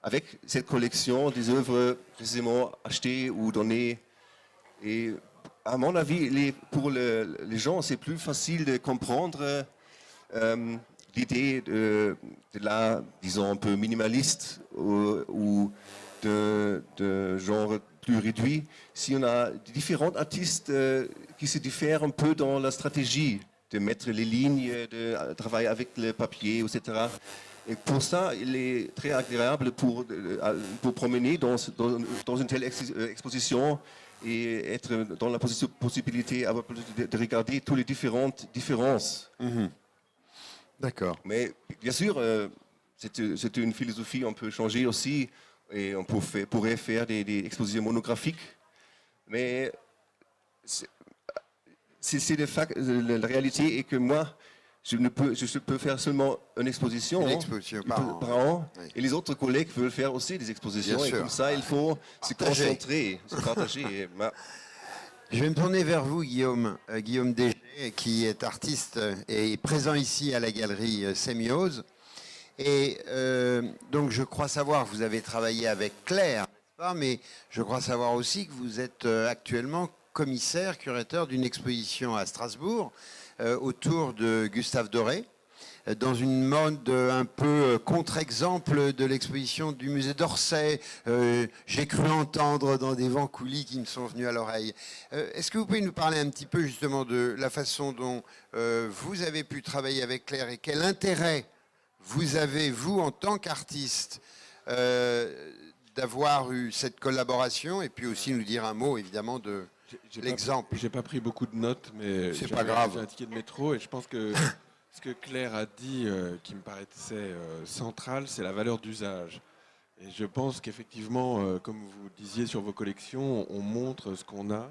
avec cette collection des œuvres précisément achetées ou données. Et à mon avis, pour les gens, c'est plus facile de comprendre l'idée de l'art, disons, un peu minimaliste ou de genre plus réduit, si on a différents artistes qui se diffèrent un peu dans la stratégie de mettre les lignes, de travailler avec le papier, etc. Et pour ça, il est très agréable pour promener dans une telle exposition et être dans la possibilité de regarder toutes les différentes différences. D'accord. Mais bien sûr, c'est une philosophie, on peut changer aussi. Et on pourrait faire des expositions monographiques. Mais la réalité est que moi, je peux faire seulement une exposition, par an. Oui. Et les autres collègues veulent faire aussi des expositions. Bien et sûr. comme ça, il faut se concentrer, se partager. Et, Je vais me tourner vers vous, Guillaume Desgé, qui est artiste et présent ici à la galerie Sémiose. Et donc, je crois savoir, vous avez travaillé avec Claire, n'est-ce pas, mais je crois savoir aussi que vous êtes actuellement commissaire, curateur d'une exposition à Strasbourg autour de Gustave Doré, dans une mode un peu contre-exemple de l'exposition du musée d'Orsay. J'ai cru entendre dans des vents coulis qui me sont venus à l'oreille. Est-ce que vous pouvez nous parler un petit peu justement de la façon dont vous avez pu travailler avec Claire et quel intérêt vous avez, vous, en tant qu'artiste, d'avoir eu cette collaboration, et puis aussi nous dire un mot, évidemment, de l'exemple. J'ai pas pris beaucoup de notes, mais C'est pas grave. J'ai un ticket de métro et je pense que ce que Claire a dit, qui me paraissait central, c'est la valeur d'usage. Et je pense qu'effectivement, comme vous disiez sur vos collections, on montre ce qu'on a.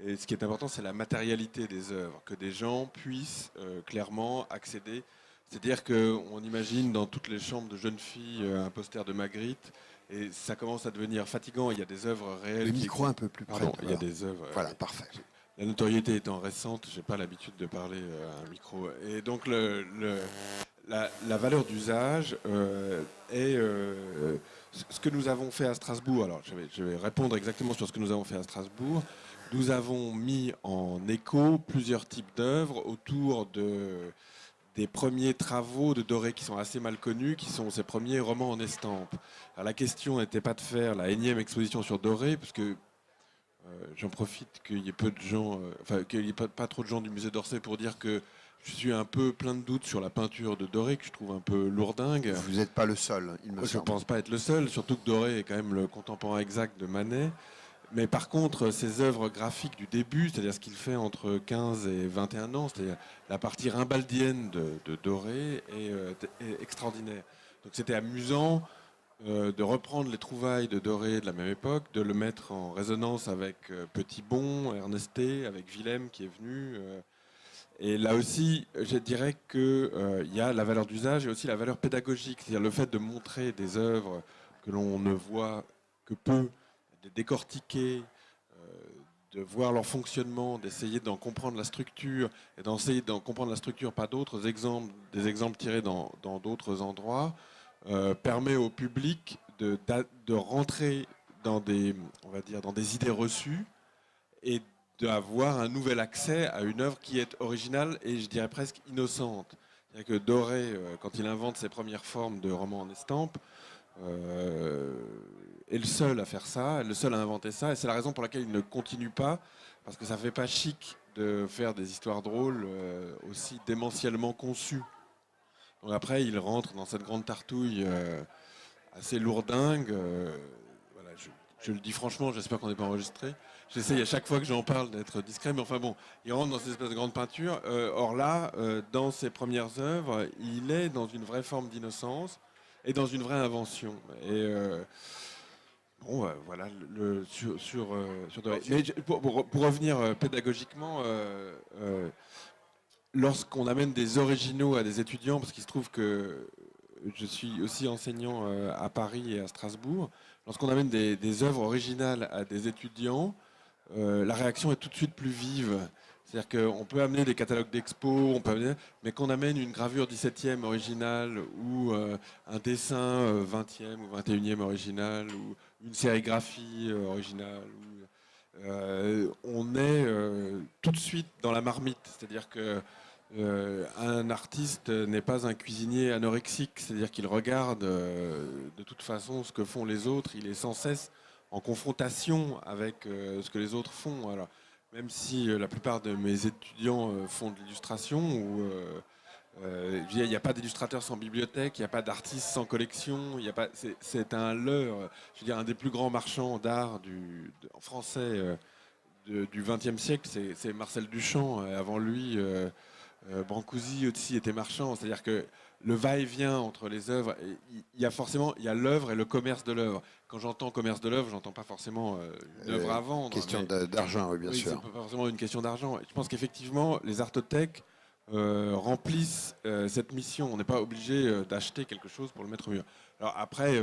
Et ce qui est important, c'est la matérialité des œuvres, que des gens puissent clairement accéder. C'est-à-dire qu'on imagine dans toutes les chambres de jeunes filles un poster de Magritte, et ça commence à devenir fatigant. Il y a des œuvres réelles. Le micro un peu plus près. Pardon, il y a des œuvres. Voilà, parfait. La notoriété étant récente, j'ai pas l'habitude de parler à un micro. Et donc la valeur d'usage est ce que nous avons fait à Strasbourg. Alors je vais répondre exactement sur ce que nous avons fait à Strasbourg. Nous avons mis en écho plusieurs types d'œuvres autour des premiers travaux de Doré qui sont assez mal connus, qui sont ses premiers romans en estampes. Alors la question n'était pas de faire la énième exposition sur Doré, parce que j'en profite qu'il y ait peu de gens, qu'il n'y ait pas trop de gens du musée d'Orsay pour dire que je suis un peu plein de doutes sur la peinture de Doré, que je trouve un peu lourdingue. Vous n'êtes pas le seul, il me Je ne semble. pense pas être le seul, surtout que Doré est quand même le contemporain exact de Manet. Mais par contre, ses œuvres graphiques du début, c'est-à-dire ce qu'il fait entre 15 et 21 ans, c'est-à-dire la partie rimbaldienne de Doré, est extraordinaire. Donc c'était amusant de reprendre les trouvailles de Doré de la même époque, de le mettre en résonance avec Petitbon, Ernesté, avec Willem qui est venu. Et là aussi, je dirais qu'il y a la valeur d'usage et aussi la valeur pédagogique, c'est-à-dire le fait de montrer des œuvres que l'on ne voit que peu, de décortiquer, de voir leur fonctionnement, d'essayer d'en comprendre la structure et d'essayer d'en comprendre la structure par d'autres exemples, des exemples tirés dans d'autres endroits, permet au public de rentrer dans on va dire, dans des idées reçues et d'avoir un nouvel accès à une œuvre qui est originale et je dirais presque innocente. C'est-à-dire que Doré, quand il invente ses premières formes de romans en estampe, est le seul à faire ça, le seul à inventer ça, et c'est la raison pour laquelle il ne continue pas, parce que ça fait pas chic de faire des histoires drôles aussi démentiellement conçues. Donc après, il rentre dans cette grande tartouille assez lourdingue. Voilà, je le dis franchement, j'espère qu'on n'est pas enregistré. J'essaye à chaque fois que j'en parle d'être discret, mais enfin bon, il rentre dans cette espèce de grande peinture. Or là, dans ses premières œuvres, il est dans une vraie forme d'innocence et dans une vraie invention. Et bon, voilà, sur Doré. Mais pour revenir pédagogiquement, lorsqu'on amène des originaux à des étudiants, parce qu'il se trouve que je suis aussi enseignant à Paris et à Strasbourg, lorsqu'on amène des œuvres originales à des étudiants, la réaction est tout de suite plus vive. C'est-à-dire qu'on peut amener des catalogues d'expo, mais qu'on amène une gravure 17e originale ou un dessin 20e ou 21e original ou une sérigraphie originale, on est tout de suite dans la marmite. C'est-à-dire que un artiste n'est pas un cuisinier anorexique, c'est-à-dire qu'il regarde de toute façon ce que font les autres, il est sans cesse en confrontation avec ce que les autres font. Alors, même si la plupart de mes étudiants font de l'illustration, il n'y a pas d'illustrateur sans bibliothèque, il n'y a pas d'artiste sans collection, c'est un leurre. Je veux dire, un des plus grands marchands d'art en français du XXe siècle, c'est Marcel Duchamp. Avant lui, Brancusi aussi était marchand. C'est-à-dire que le va-et-vient entre les œuvres, il y a l'œuvre et le commerce de l'œuvre. Quand j'entends commerce de l'œuvre, j'entends pas forcément une œuvre à vendre. Question d'argent, oui, bien sûr. C'est pas forcément une question d'argent. Je pense qu'effectivement, les artothèques remplissent cette mission. On n'est pas obligé d'acheter quelque chose pour le mettre au mur. Alors après,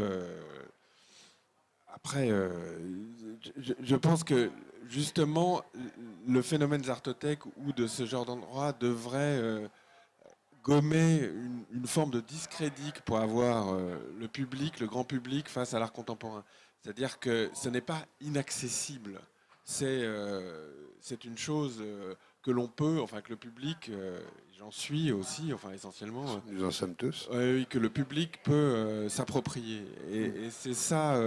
je pense que justement, le phénomène des artothèques ou de ce genre d'endroit devrait gommer une forme de discrédit pour avoir le public, le grand public, face à l'art contemporain. C'est-à-dire que ce n'est pas inaccessible. C'est une chose que l'on peut, enfin que le public, j'en suis aussi, enfin essentiellement, Nous en sommes tous. oui, que le public peut s'approprier. Et c'est ça.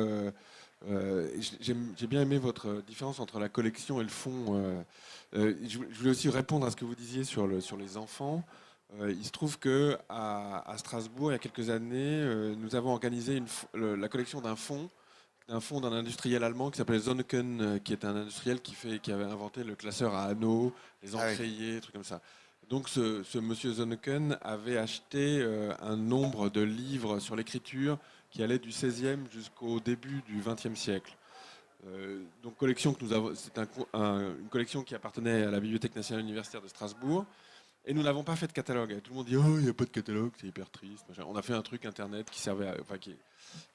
J'ai bien aimé votre différence entre la collection et le fond. Je voulais aussi répondre à ce que vous disiez sur les enfants. Il se trouve que à Strasbourg, il y a quelques années, nous avons organisé la collection d'un fonds d'un industriel allemand qui s'appelait Zonneken, qui est un industriel qui avait inventé le classeur à anneaux, les encriers, des trucs comme ça. Donc ce monsieur Zonneken avait acheté un nombre de livres sur l'écriture qui allait du 16e jusqu'au début du 20e siècle. Donc collection que nous avons, c'est une collection qui appartenait à la Bibliothèque nationale universitaire de Strasbourg. Et nous n'avons pas fait de catalogue. Tout le monde dit oh il n'y a pas de catalogue, c'est hyper triste. Machin. On a fait un truc internet qui servait, qui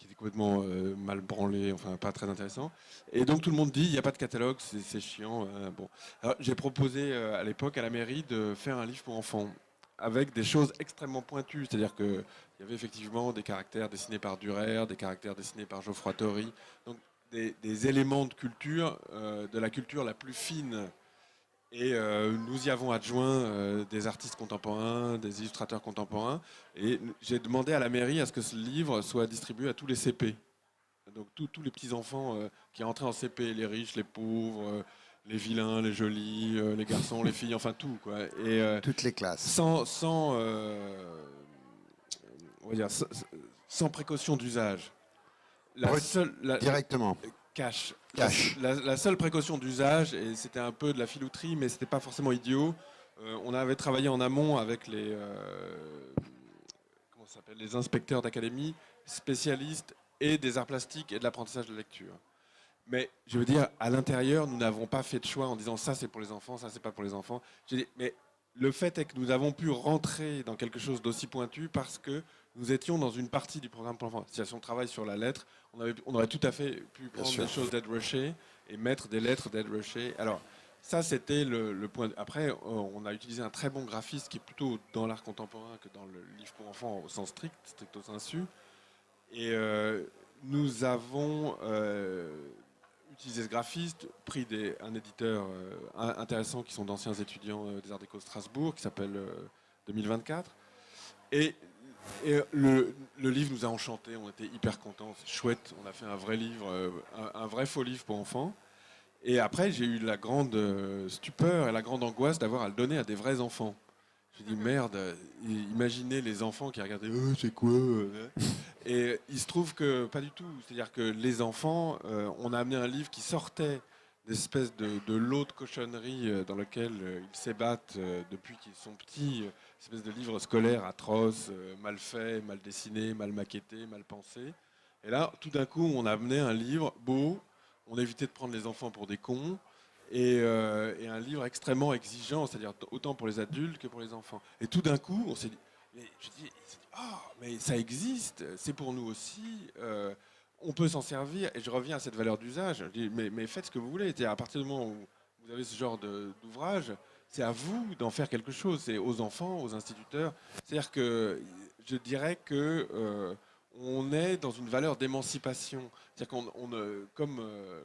était complètement mal branlé, enfin pas très intéressant. Et donc tout le monde dit il n'y a pas de catalogue, c'est chiant. Bon, alors j'ai proposé à l'époque à la mairie de faire un livre pour enfants avec des choses extrêmement pointues, c'est-à-dire que il y avait effectivement des caractères dessinés par Durer, des caractères dessinés par Geoffroy Tory, donc des éléments de culture, de la culture la plus fine. Et nous y avons adjoint des artistes contemporains, des illustrateurs contemporains. Et j'ai demandé à la mairie à ce que ce livre soit distribué à tous les CP. Donc tous les petits-enfants qui rentraient en CP, les riches, les pauvres, les vilains, les jolis, les garçons, les filles, enfin tout, quoi. Et, Toutes les classes. sans précaution d'usage. Directement. Cash. Cash. La seule précaution d'usage, et c'était un peu de la filouterie, mais c'était pas forcément idiot. On avait travaillé en amont avec les les inspecteurs d'académie, spécialistes et des arts plastiques et de l'apprentissage de lecture. Mais je veux dire, à l'intérieur, nous n'avons pas fait de choix en disant ça c'est pour les enfants, ça c'est pas pour les enfants. J'ai dit, mais le fait est que nous avons pu rentrer dans quelque chose d'aussi pointu parce que nous étions dans une partie du programme pour l'enfant. Si on travaille sur la lettre, on aurait tout à fait pu prendre des choses d'Ed Rusher et mettre des lettres d'Ed Rusher. Alors, ça, c'était le point. Après, on a utilisé un très bon graphiste qui est plutôt dans l'art contemporain que dans le livre pour enfants au sens strict, stricto sensu. Et nous avons utilisé ce graphiste, pris un éditeur intéressant qui sont d'anciens étudiants des Arts Déco de Strasbourg, qui s'appelle 2024. Et le livre nous a enchantés, on était hyper contents, c'est chouette, on a fait un vrai livre, un vrai faux livre pour enfants. Et après, j'ai eu la grande stupeur et la grande angoisse d'avoir à le donner à des vrais enfants. J'ai dit merde, imaginez les enfants qui regardaient c'est quoi Et il se trouve que pas du tout. C'est-à-dire que les enfants, on a amené un livre qui sortait d'espèces de lots de cochonneries dans lequel ils s'ébattent depuis qu'ils sont petits, espèces de livres scolaires atroces, mal faits, mal dessinés, mal maquettés, mal pensés. Et là, tout d'un coup, on a amené un livre beau, on a évité de prendre les enfants pour des cons, et un livre extrêmement exigeant, c'est-à-dire autant pour les adultes que pour les enfants. Et tout d'un coup, on s'est dit, mais ça existe, c'est pour nous aussi, on peut s'en servir. Et je reviens à cette valeur d'usage. Je dis, mais faites ce que vous voulez. À partir du moment où vous avez ce genre d'ouvrage, c'est à vous d'en faire quelque chose. C'est aux enfants, aux instituteurs. C'est-à-dire que je dirais que on est dans une valeur d'émancipation. C'est-à-dire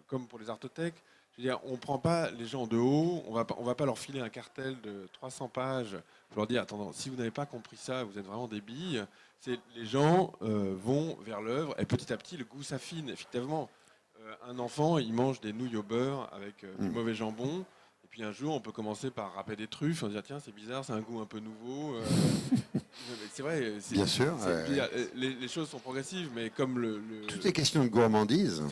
comme pour les artothèques, je veux dire, on ne prend pas les gens de haut, on va pas leur filer un cartel de 300 pages pour leur dire, attends, si vous n'avez pas compris ça, vous êtes vraiment des billes. Les gens vont vers l'œuvre et petit à petit, le goût s'affine. Effectivement, un enfant, il mange des nouilles au beurre avec du mauvais jambon. Et puis un jour, on peut commencer par râper des truffes. On se dit, tiens, c'est bizarre, c'est un goût un peu nouveau. C'est vrai. Bien sûr. Les choses sont progressives, mais comme Tout est question de gourmandise.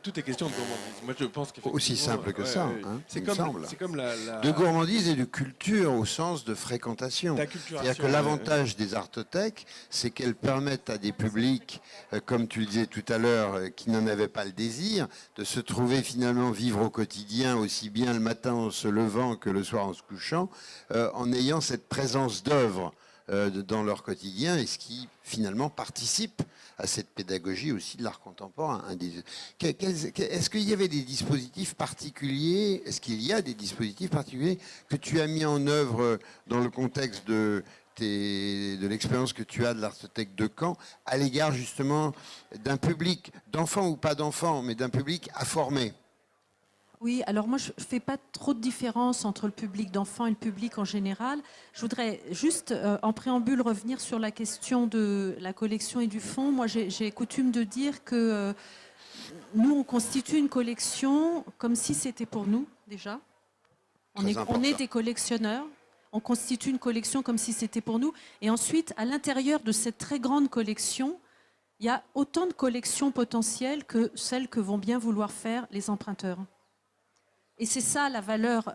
Tout est question de gourmandise. Moi, je pense qu'effectivement. Aussi simple que ça, hein, c'est comme de gourmandise et de culture au sens de fréquentation. C'est-à-dire que l'avantage des artothèques, c'est qu'elles permettent à des publics, comme tu le disais tout à l'heure, qui n'en avaient pas le désir, de se trouver finalement vivre au quotidien aussi bien le matin en se levant que le soir en se couchant, en ayant cette présence d'œuvre dans leur quotidien, et ce qui finalement participe à cette pédagogie aussi de l'art contemporain. Est-ce qu'il y avait des dispositifs particuliers, est-ce qu'il y a des dispositifs particuliers que tu as mis en œuvre dans le contexte de de l'expérience que tu as de l'Artothèque de Caen à l'égard justement d'un public, d'enfants ou pas d'enfants, mais d'un public à former. Oui, alors moi, je ne fais pas trop de différence entre le public d'enfants et le public en général. Je voudrais juste, en préambule, revenir sur la question de la collection et du fonds. Moi, j'ai coutume de dire que nous, on constitue une collection comme si c'était pour nous, déjà. On est des collectionneurs. On constitue une collection comme si c'était pour nous. Et ensuite, à l'intérieur de cette très grande collection, il y a autant de collections potentielles que celles que vont bien vouloir faire les emprunteurs. Et c'est ça la valeur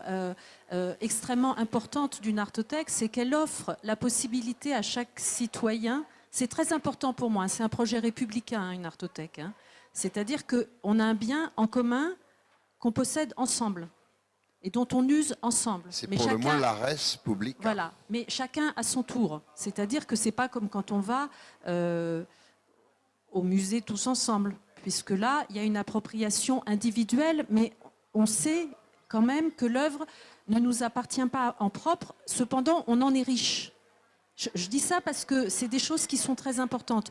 extrêmement importante d'une artothèque, c'est qu'elle offre la possibilité à chaque citoyen, c'est très important pour moi, c'est un projet républicain, une artothèque, hein. C'est-à-dire qu'on a un bien en commun qu'on possède ensemble et dont on use ensemble. C'est Mais pour le chacun, moins la res publica. voilà, mais chacun à son tour. C'est-à-dire que c'est pas comme quand on va au musée tous ensemble, puisque là, il y a une appropriation individuelle, mais on sait quand même que l'œuvre ne nous appartient pas en propre, cependant on en est riche. Je dis ça parce que c'est des choses qui sont très importantes.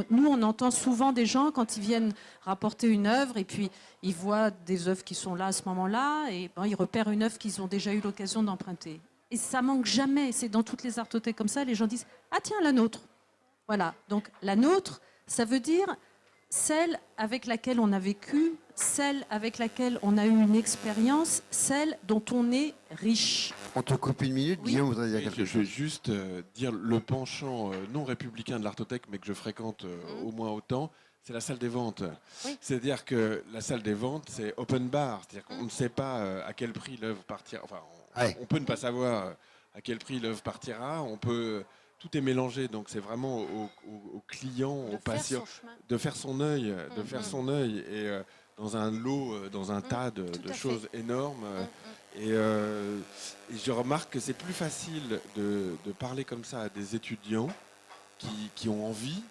Nous, on entend souvent des gens quand ils viennent rapporter une œuvre et puis ils voient des œuvres qui sont là à ce moment-là et bon, ils repèrent une œuvre qu'ils ont déjà eu l'occasion d'emprunter. Et ça manque jamais, c'est dans toutes les artothèques comme ça, les gens disent « Ah tiens, la nôtre !» Voilà, donc la nôtre, ça veut dire celle avec laquelle on a vécu, celle avec laquelle on a eu une expérience, celle dont on est riche. On te coupe une minute, Oui. Guillaume voudrait dire Oui, quelque je vais chose. juste dire le penchant non républicain de l'Artothèque, mais que je fréquente au moins autant, c'est la salle des ventes. Oui. C'est-à-dire que la salle des ventes, c'est open bar. C'est-à-dire qu'on ne sait pas à quel prix l'œuvre partira. Enfin, Ouais. on peut ne pas savoir à quel prix l'œuvre partira. On peut, tout est mélangé. Donc c'est vraiment au client, au patient, de faire son œil, et dans un lot, dans un tas de choses énormes. Et je remarque que c'est plus facile de parler comme ça à des étudiants qui ont envie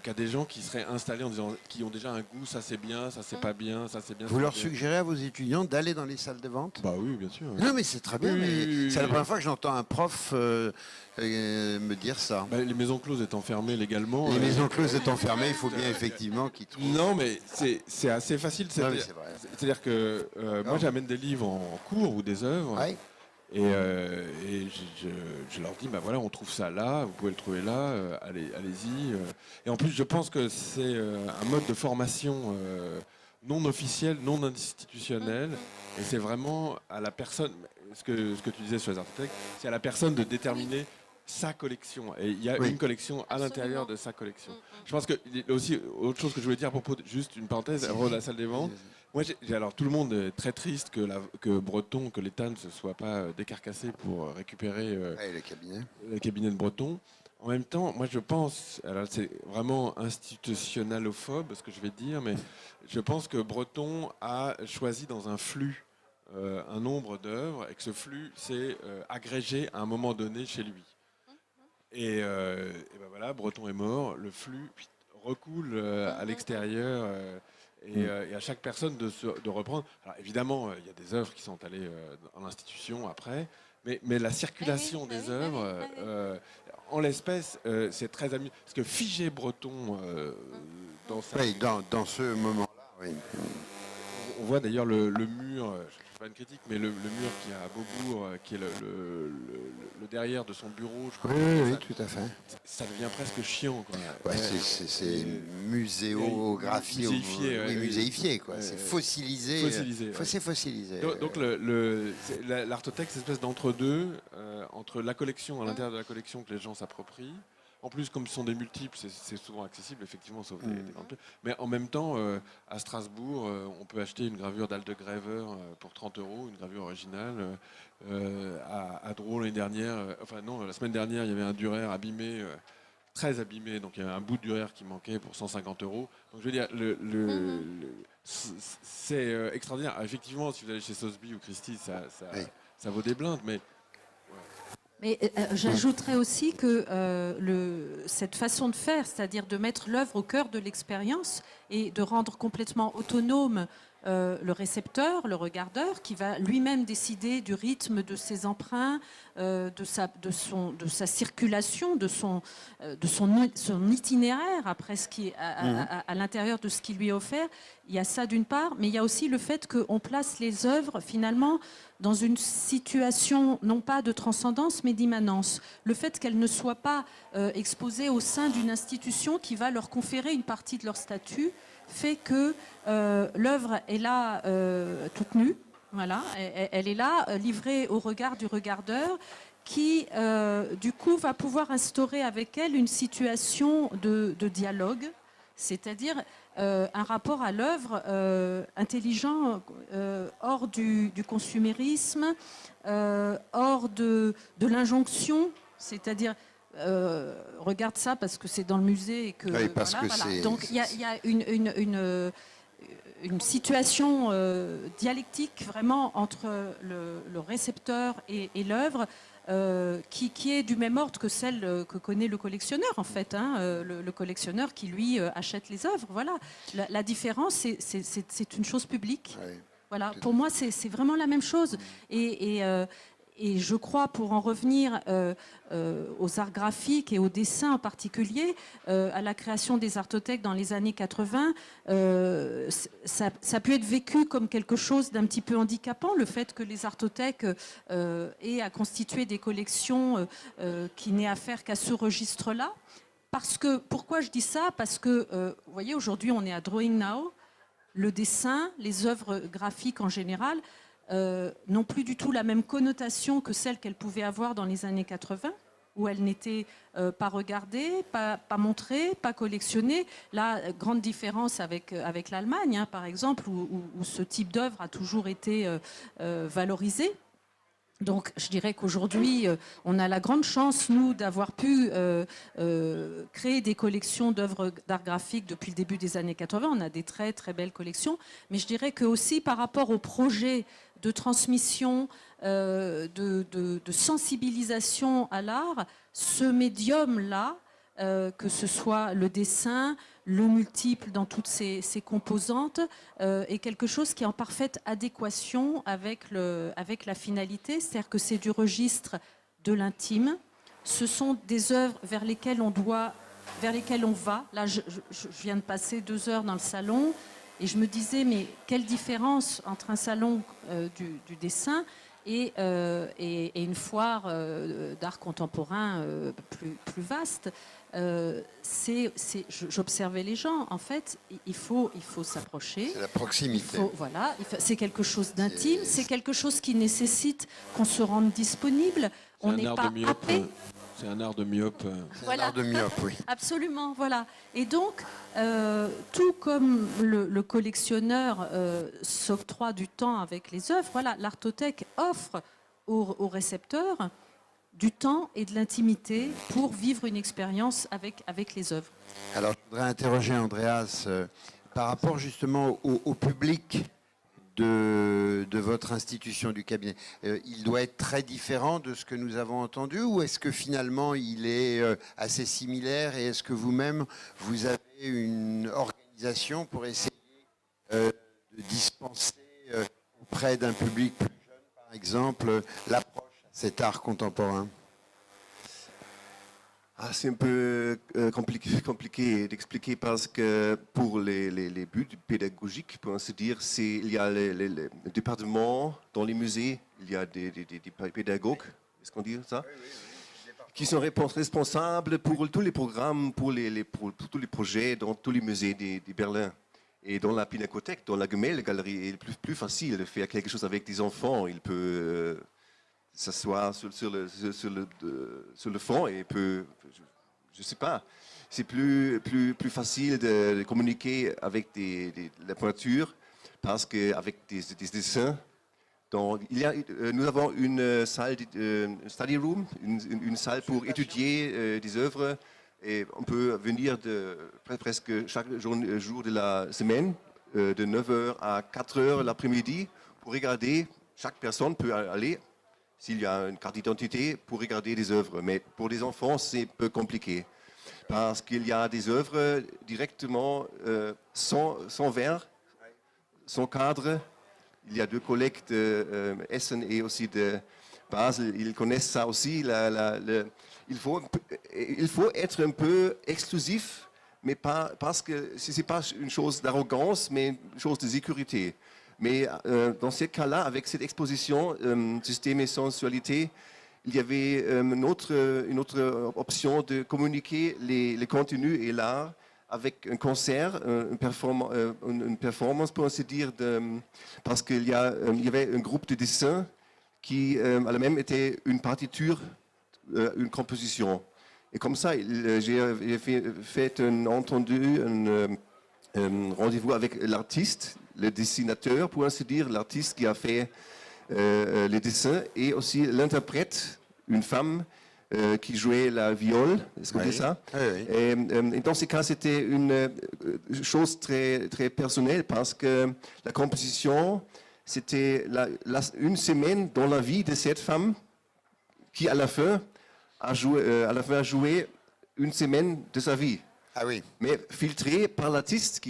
qu'à des gens qui seraient installés en disant, qui ont déjà un goût, ça c'est bien, ça c'est pas bien, ça c'est bien. Vous ça, leur c'est bien. suggérez à vos étudiants d'aller dans les salles de vente? Bah oui, bien sûr. Non, mais c'est très bien. Oui, mais oui, oui, c'est la oui. première fois que j'entends un prof me dire ça. Bah, les maisons closes étant fermées légalement. Les maisons closes étant fermées, il faut bien effectivement qu'ils trouvent. Non, mais c'est assez facile. Non, mais c'est vrai. C'est-à-dire que moi j'amène des livres en cours ou des œuvres. Ouais. Et je leur dis, bah voilà, on trouve ça là, vous pouvez le trouver là, allez-y. Et en plus, je pense que c'est un mode de formation non officiel, non institutionnel. Et c'est vraiment à la personne, ce que tu disais sur les artothèques, c'est à la personne de déterminer sa collection. Et il y a Oui. une collection à l'intérieur de sa collection. Je pense que il y a aussi autre chose que je voulais dire à propos de, juste une parenthèse, avant la salle des ventes. Moi, alors tout le monde est très triste que Breton, que l'État ne se soit pas décarcassé pour récupérer Ouais, le cabinet. le cabinet de Breton. En même temps, moi je pense, alors c'est vraiment institutionnalophobe ce que je vais dire, mais je pense que Breton a choisi dans un flux un nombre d'œuvres et que ce flux s'est agrégé à un moment donné chez lui. Et ben voilà, Breton est mort, le flux recoule à l'extérieur. Et à chaque personne de reprendre. Alors évidemment, il y a des œuvres qui sont allées dans l'institution après, mais la circulation des œuvres, en l'espèce, c'est très amusant. Parce que figer Breton dans sa... Oui, dans ce moment-là, oui. On voit d'ailleurs le mur, je ne fais pas une critique, mais le mur qui est à Beaubourg, qui est le derrière de son bureau, je crois. Oui, tout à fait. Ça devient presque chiant, quoi. Ouais, c'est muséographié. Muséifié, ouais, oui, oui. muséifié, quoi. Ouais, C'est fossilisé. fossilisé, ouais. C'est fossilisé. Donc l'artothèque, c'est une espèce d'entre-deux, entre la collection, à l'intérieur de la collection que les gens s'approprient. En plus, comme ce sont des multiples, c'est souvent accessible, effectivement, sauf des grandes pièces. Mais en même temps, à Strasbourg, on peut acheter une gravure d'Aldegrèver pour 30 €, une gravure originale. À Drouot, l'année dernière, la semaine dernière, il y avait un Dürer abîmé, très abîmé, donc il y avait un bout de Dürer qui manquait pour 150 €. Donc je veux dire, c'est extraordinaire. Ah, effectivement, si vous allez chez Sotheby ou Christie, ça vaut des blindes, mais Mais j'ajouterais aussi que cette façon de faire, c'est-à-dire de mettre l'œuvre au cœur de l'expérience et de rendre complètement autonome le récepteur, le regardeur, qui va lui-même décider du rythme de ses emprunts, de sa circulation, de son itinéraire après ce qui est à l'intérieur de ce qui lui est offert. Il y a ça d'une part, mais il y a aussi le fait qu'on place les œuvres finalement dans une situation non pas de transcendance mais d'immanence. Le fait qu'elles ne soient pas exposées au sein d'une institution qui va leur conférer une partie de leur statut fait que l'œuvre est là toute nue, voilà, elle est là livrée au regard du regardeur qui du coup va pouvoir instaurer avec elle une situation de dialogue, c'est-à-dire un rapport à l'œuvre intelligent, hors du consumérisme, hors de l'injonction, c'est-à-dire regarde ça parce que c'est dans le musée et que, oui, parce voilà, que voilà. c'est... Donc il y a une situation dialectique vraiment entre le récepteur et l'œuvre qui est du même ordre que celle que connaît le collectionneur en fait, hein, le collectionneur qui lui achète les œuvres. Voilà. La différence, c'est une chose publique. Oui. Voilà. Pour moi, c'est vraiment la même chose. Et je crois, pour en revenir aux arts graphiques et au dessin en particulier, à la création des artothèques dans les années 80, ça a pu être vécu comme quelque chose d'un petit peu handicapant, le fait que les artothèques aient à constituer des collections qui n'aient affaire qu'à ce registre-là. Pourquoi je dis ça? Parce que, vous voyez, aujourd'hui, on est à Drawing Now. Le dessin, les œuvres graphiques en général, n'ont plus du tout la même connotation que celle qu'elles pouvaient avoir dans les années 80, où elles n'étaient pas regardées, pas montrées, pas collectionnées. Là, grande différence avec l'Allemagne, hein, par exemple, où ce type d'œuvre a toujours été valorisé. Donc, je dirais qu'aujourd'hui, on a la grande chance, nous, d'avoir pu créer des collections d'œuvres d'art graphique depuis le début des années 80. On a des très, très belles collections. Mais je dirais que aussi, par rapport au projet de transmission, de sensibilisation à l'art, ce médium-là, que ce soit le dessin, le multiple dans toutes ses composantes, est quelque chose qui est en parfaite adéquation avec la finalité, c'est-à-dire que c'est du registre de l'intime. Ce sont des œuvres vers lesquelles on va. Là, je viens de passer 2 heures dans le salon et je me disais, mais quelle différence entre un salon du dessin et une foire d'art contemporain plus vaste. J'observais les gens. En fait, il faut s'approcher. C'est la proximité. Voilà, c'est quelque chose d'intime, c'est quelque chose qui nécessite qu'on se rende disponible. On n'est pas happé. C'est un art de myope. C'est un art de myope, oui. Absolument, voilà. Et donc, tout comme le collectionneur s'octroie du temps avec les œuvres, voilà, l'artothèque offre aux récepteurs du temps et de l'intimité pour vivre une expérience avec les œuvres. Alors, je voudrais interroger Andreas par rapport justement au public de votre institution, du cabinet. Il doit être très différent de ce que nous avons entendu, ou est-ce que finalement il est assez similaire, et est-ce que vous-même vous avez une organisation pour essayer de dispenser auprès d'un public plus jeune, par exemple, l'approche à cet art contemporain? C'est un peu compliqué d'expliquer parce que pour les buts pédagogiques, pour ainsi dire, il y a le département dans les musées, il y a des pédagogues, est-ce qu'on dit ça, qui sont responsables pour tous les programmes, pour tous les projets dans tous les musées de Berlin. Et dans la Pinakothek, dans la Gemäldegalerie, il est plus facile de faire quelque chose avec des enfants. Il peut s'asseoir sur le fond et peut, je sais pas, c'est plus facile de communiquer avec la pointure parce qu'avec des dessins. Donc, nous avons une salle, study room, une salle pour étudier des œuvres, et on peut venir presque chaque jour de la semaine, de 9h à 4h l'après-midi, pour regarder. Chaque personne peut aller, s'il y a une carte d'identité, pour regarder des œuvres. Mais pour les enfants, c'est un peu compliqué. Parce qu'il y a des œuvres directement sans verre, son cadre. Il y a deux collègues de Essen et aussi de Basel, ils connaissent ça aussi. Il faut être un peu exclusif, mais pas parce que ce n'est pas une chose d'arrogance, mais une chose de sécurité. Mais dans ce cas-là, avec cette exposition, système et sensualité, il y avait une autre option de communiquer les contenus et l'art avec un concert, une performance, pour ainsi dire, parce qu'il y avait un groupe de dessins qui, à la même, était une partiture, une composition. Et comme ça, j'ai fait un rendez-vous avec l'artiste, le dessinateur, pour ainsi dire, l'artiste qui a fait les dessins, et aussi l'interprète, une femme qui jouait la viole, est-ce que c'est ça? Oui, oui. Et dans ce cas, c'était une chose très, très personnelle parce que la composition, c'était une semaine dans la vie de cette femme qui, à la fin, a joué une semaine de sa vie. Ah oui. Mais filtrée par l'artiste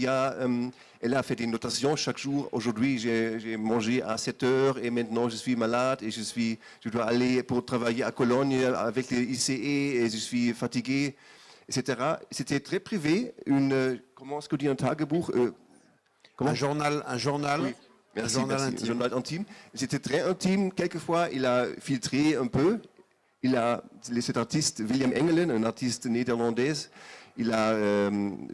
elle a fait des notations chaque jour. Aujourd'hui, j'ai mangé à 7 heures et maintenant je suis malade et je dois aller pour travailler à Cologne avec les ICE et je suis fatigué, etc. C'était très privé. Comment est-ce qu'on dit un Tagebuch? Un journal. Oui. Merci, Un journal merci. intime. Un journal intime. C'était très intime. Quelquefois, il a filtré un peu. Cet artiste, William Engelen, un artiste néerlandais, il a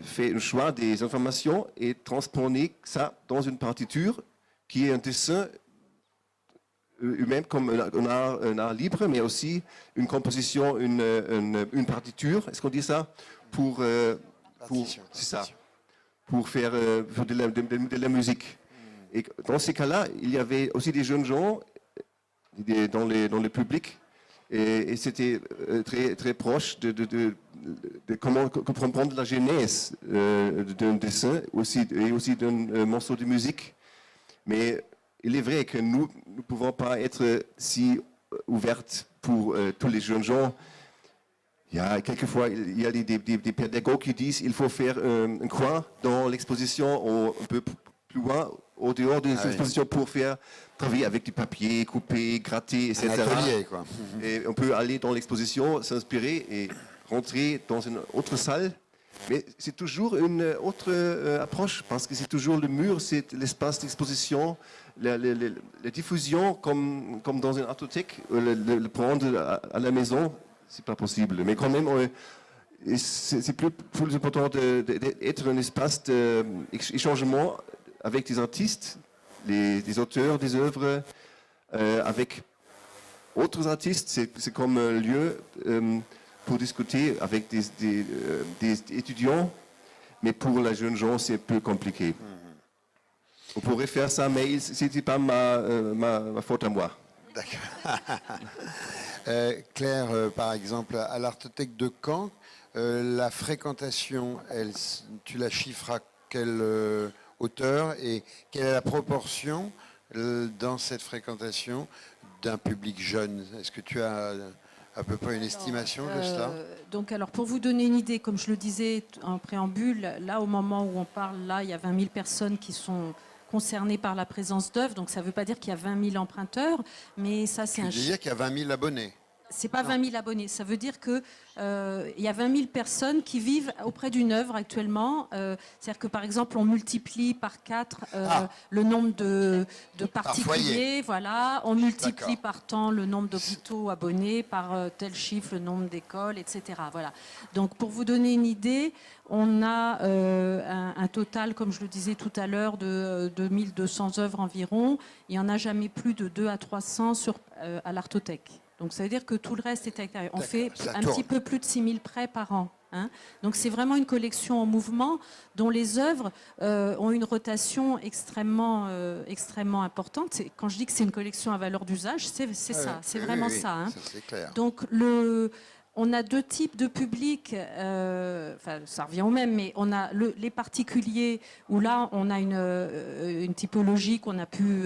fait un choix des informations et transposé ça dans une partiture qui est un dessin humain comme un art libre, mais aussi une composition, une partiture, est-ce qu'on dit ça? C'est ça, pour faire de la musique. Et dans ces cas-là, il y avait aussi des jeunes gens dans le public. Et c'était très, très proche de comment comprendre la genèse d'un dessin et aussi d'un morceau de musique. Mais il est vrai que nous ne pouvons pas être si ouvertes pour tous les jeunes gens. Quelquefois, il y a des pédagogues qui disent qu'il faut faire un coin dans l'exposition un peu plus loin, au dehors de l'exposition, pour faire travailler avec du papier, couper, gratter, etc. Un atelier, quoi. Et on peut aller dans l'exposition, s'inspirer et rentrer dans une autre salle. Mais c'est toujours une autre approche, parce que c'est toujours le mur, c'est l'espace d'exposition, la diffusion, comme dans une artothèque, le prendre à la maison, c'est pas possible. Mais quand même, c'est plus important d'être un espace d'échangement avec des artistes, des auteurs, des œuvres, avec autres artistes. C'est comme un lieu pour discuter avec des étudiants, mais pour les jeunes gens, c'est plus compliqué. On pourrait faire ça, mais ce n'est pas ma faute à moi. D'accord. Claire, par exemple, à l'Artothèque de Caen, la fréquentation, tu la chiffres à quelle hauteur et quelle est la proportion dans cette fréquentation d'un public jeune? Est-ce que tu as à peu près une estimation de cela? Donc, alors, pour vous donner une idée, comme je le disais en préambule, là, au moment où on parle, là, il y a 20 000 personnes qui sont concernées par la présence d'œuvres. Donc, ça ne veut pas dire qu'il y a 20 000 emprunteurs, mais ça, c'est un... Tu veux dire qu'il y a 20 000 abonnés? C'est pas 20 000 abonnés. Ça veut dire que il y a 20 000 personnes qui vivent auprès d'une œuvre actuellement. C'est-à-dire que par exemple, on multiplie par 4 le nombre de particuliers. Voilà. On multiplie par tant le nombre d'hôpitaux abonnés, par tel chiffre le nombre d'écoles, etc. Voilà. Donc pour vous donner une idée, on a un total, comme je le disais tout à l'heure, de 2200 œuvres environ. Il n'y en a jamais plus de 2 à 300 à l'Artothèque. Donc ça veut dire que tout le reste est extérieur. On fait un petit peu plus de 6000 prêts par an. Hein. Donc c'est vraiment une collection en mouvement dont les œuvres ont une rotation extrêmement importante. Quand je dis que c'est une collection à valeur d'usage, c'est ça, c'est vraiment ça. Hein. Ça c'est clair. Donc on a 2 types de publics, enfin ça revient au même, mais on a les particuliers où là on a une typologie qu'on a pu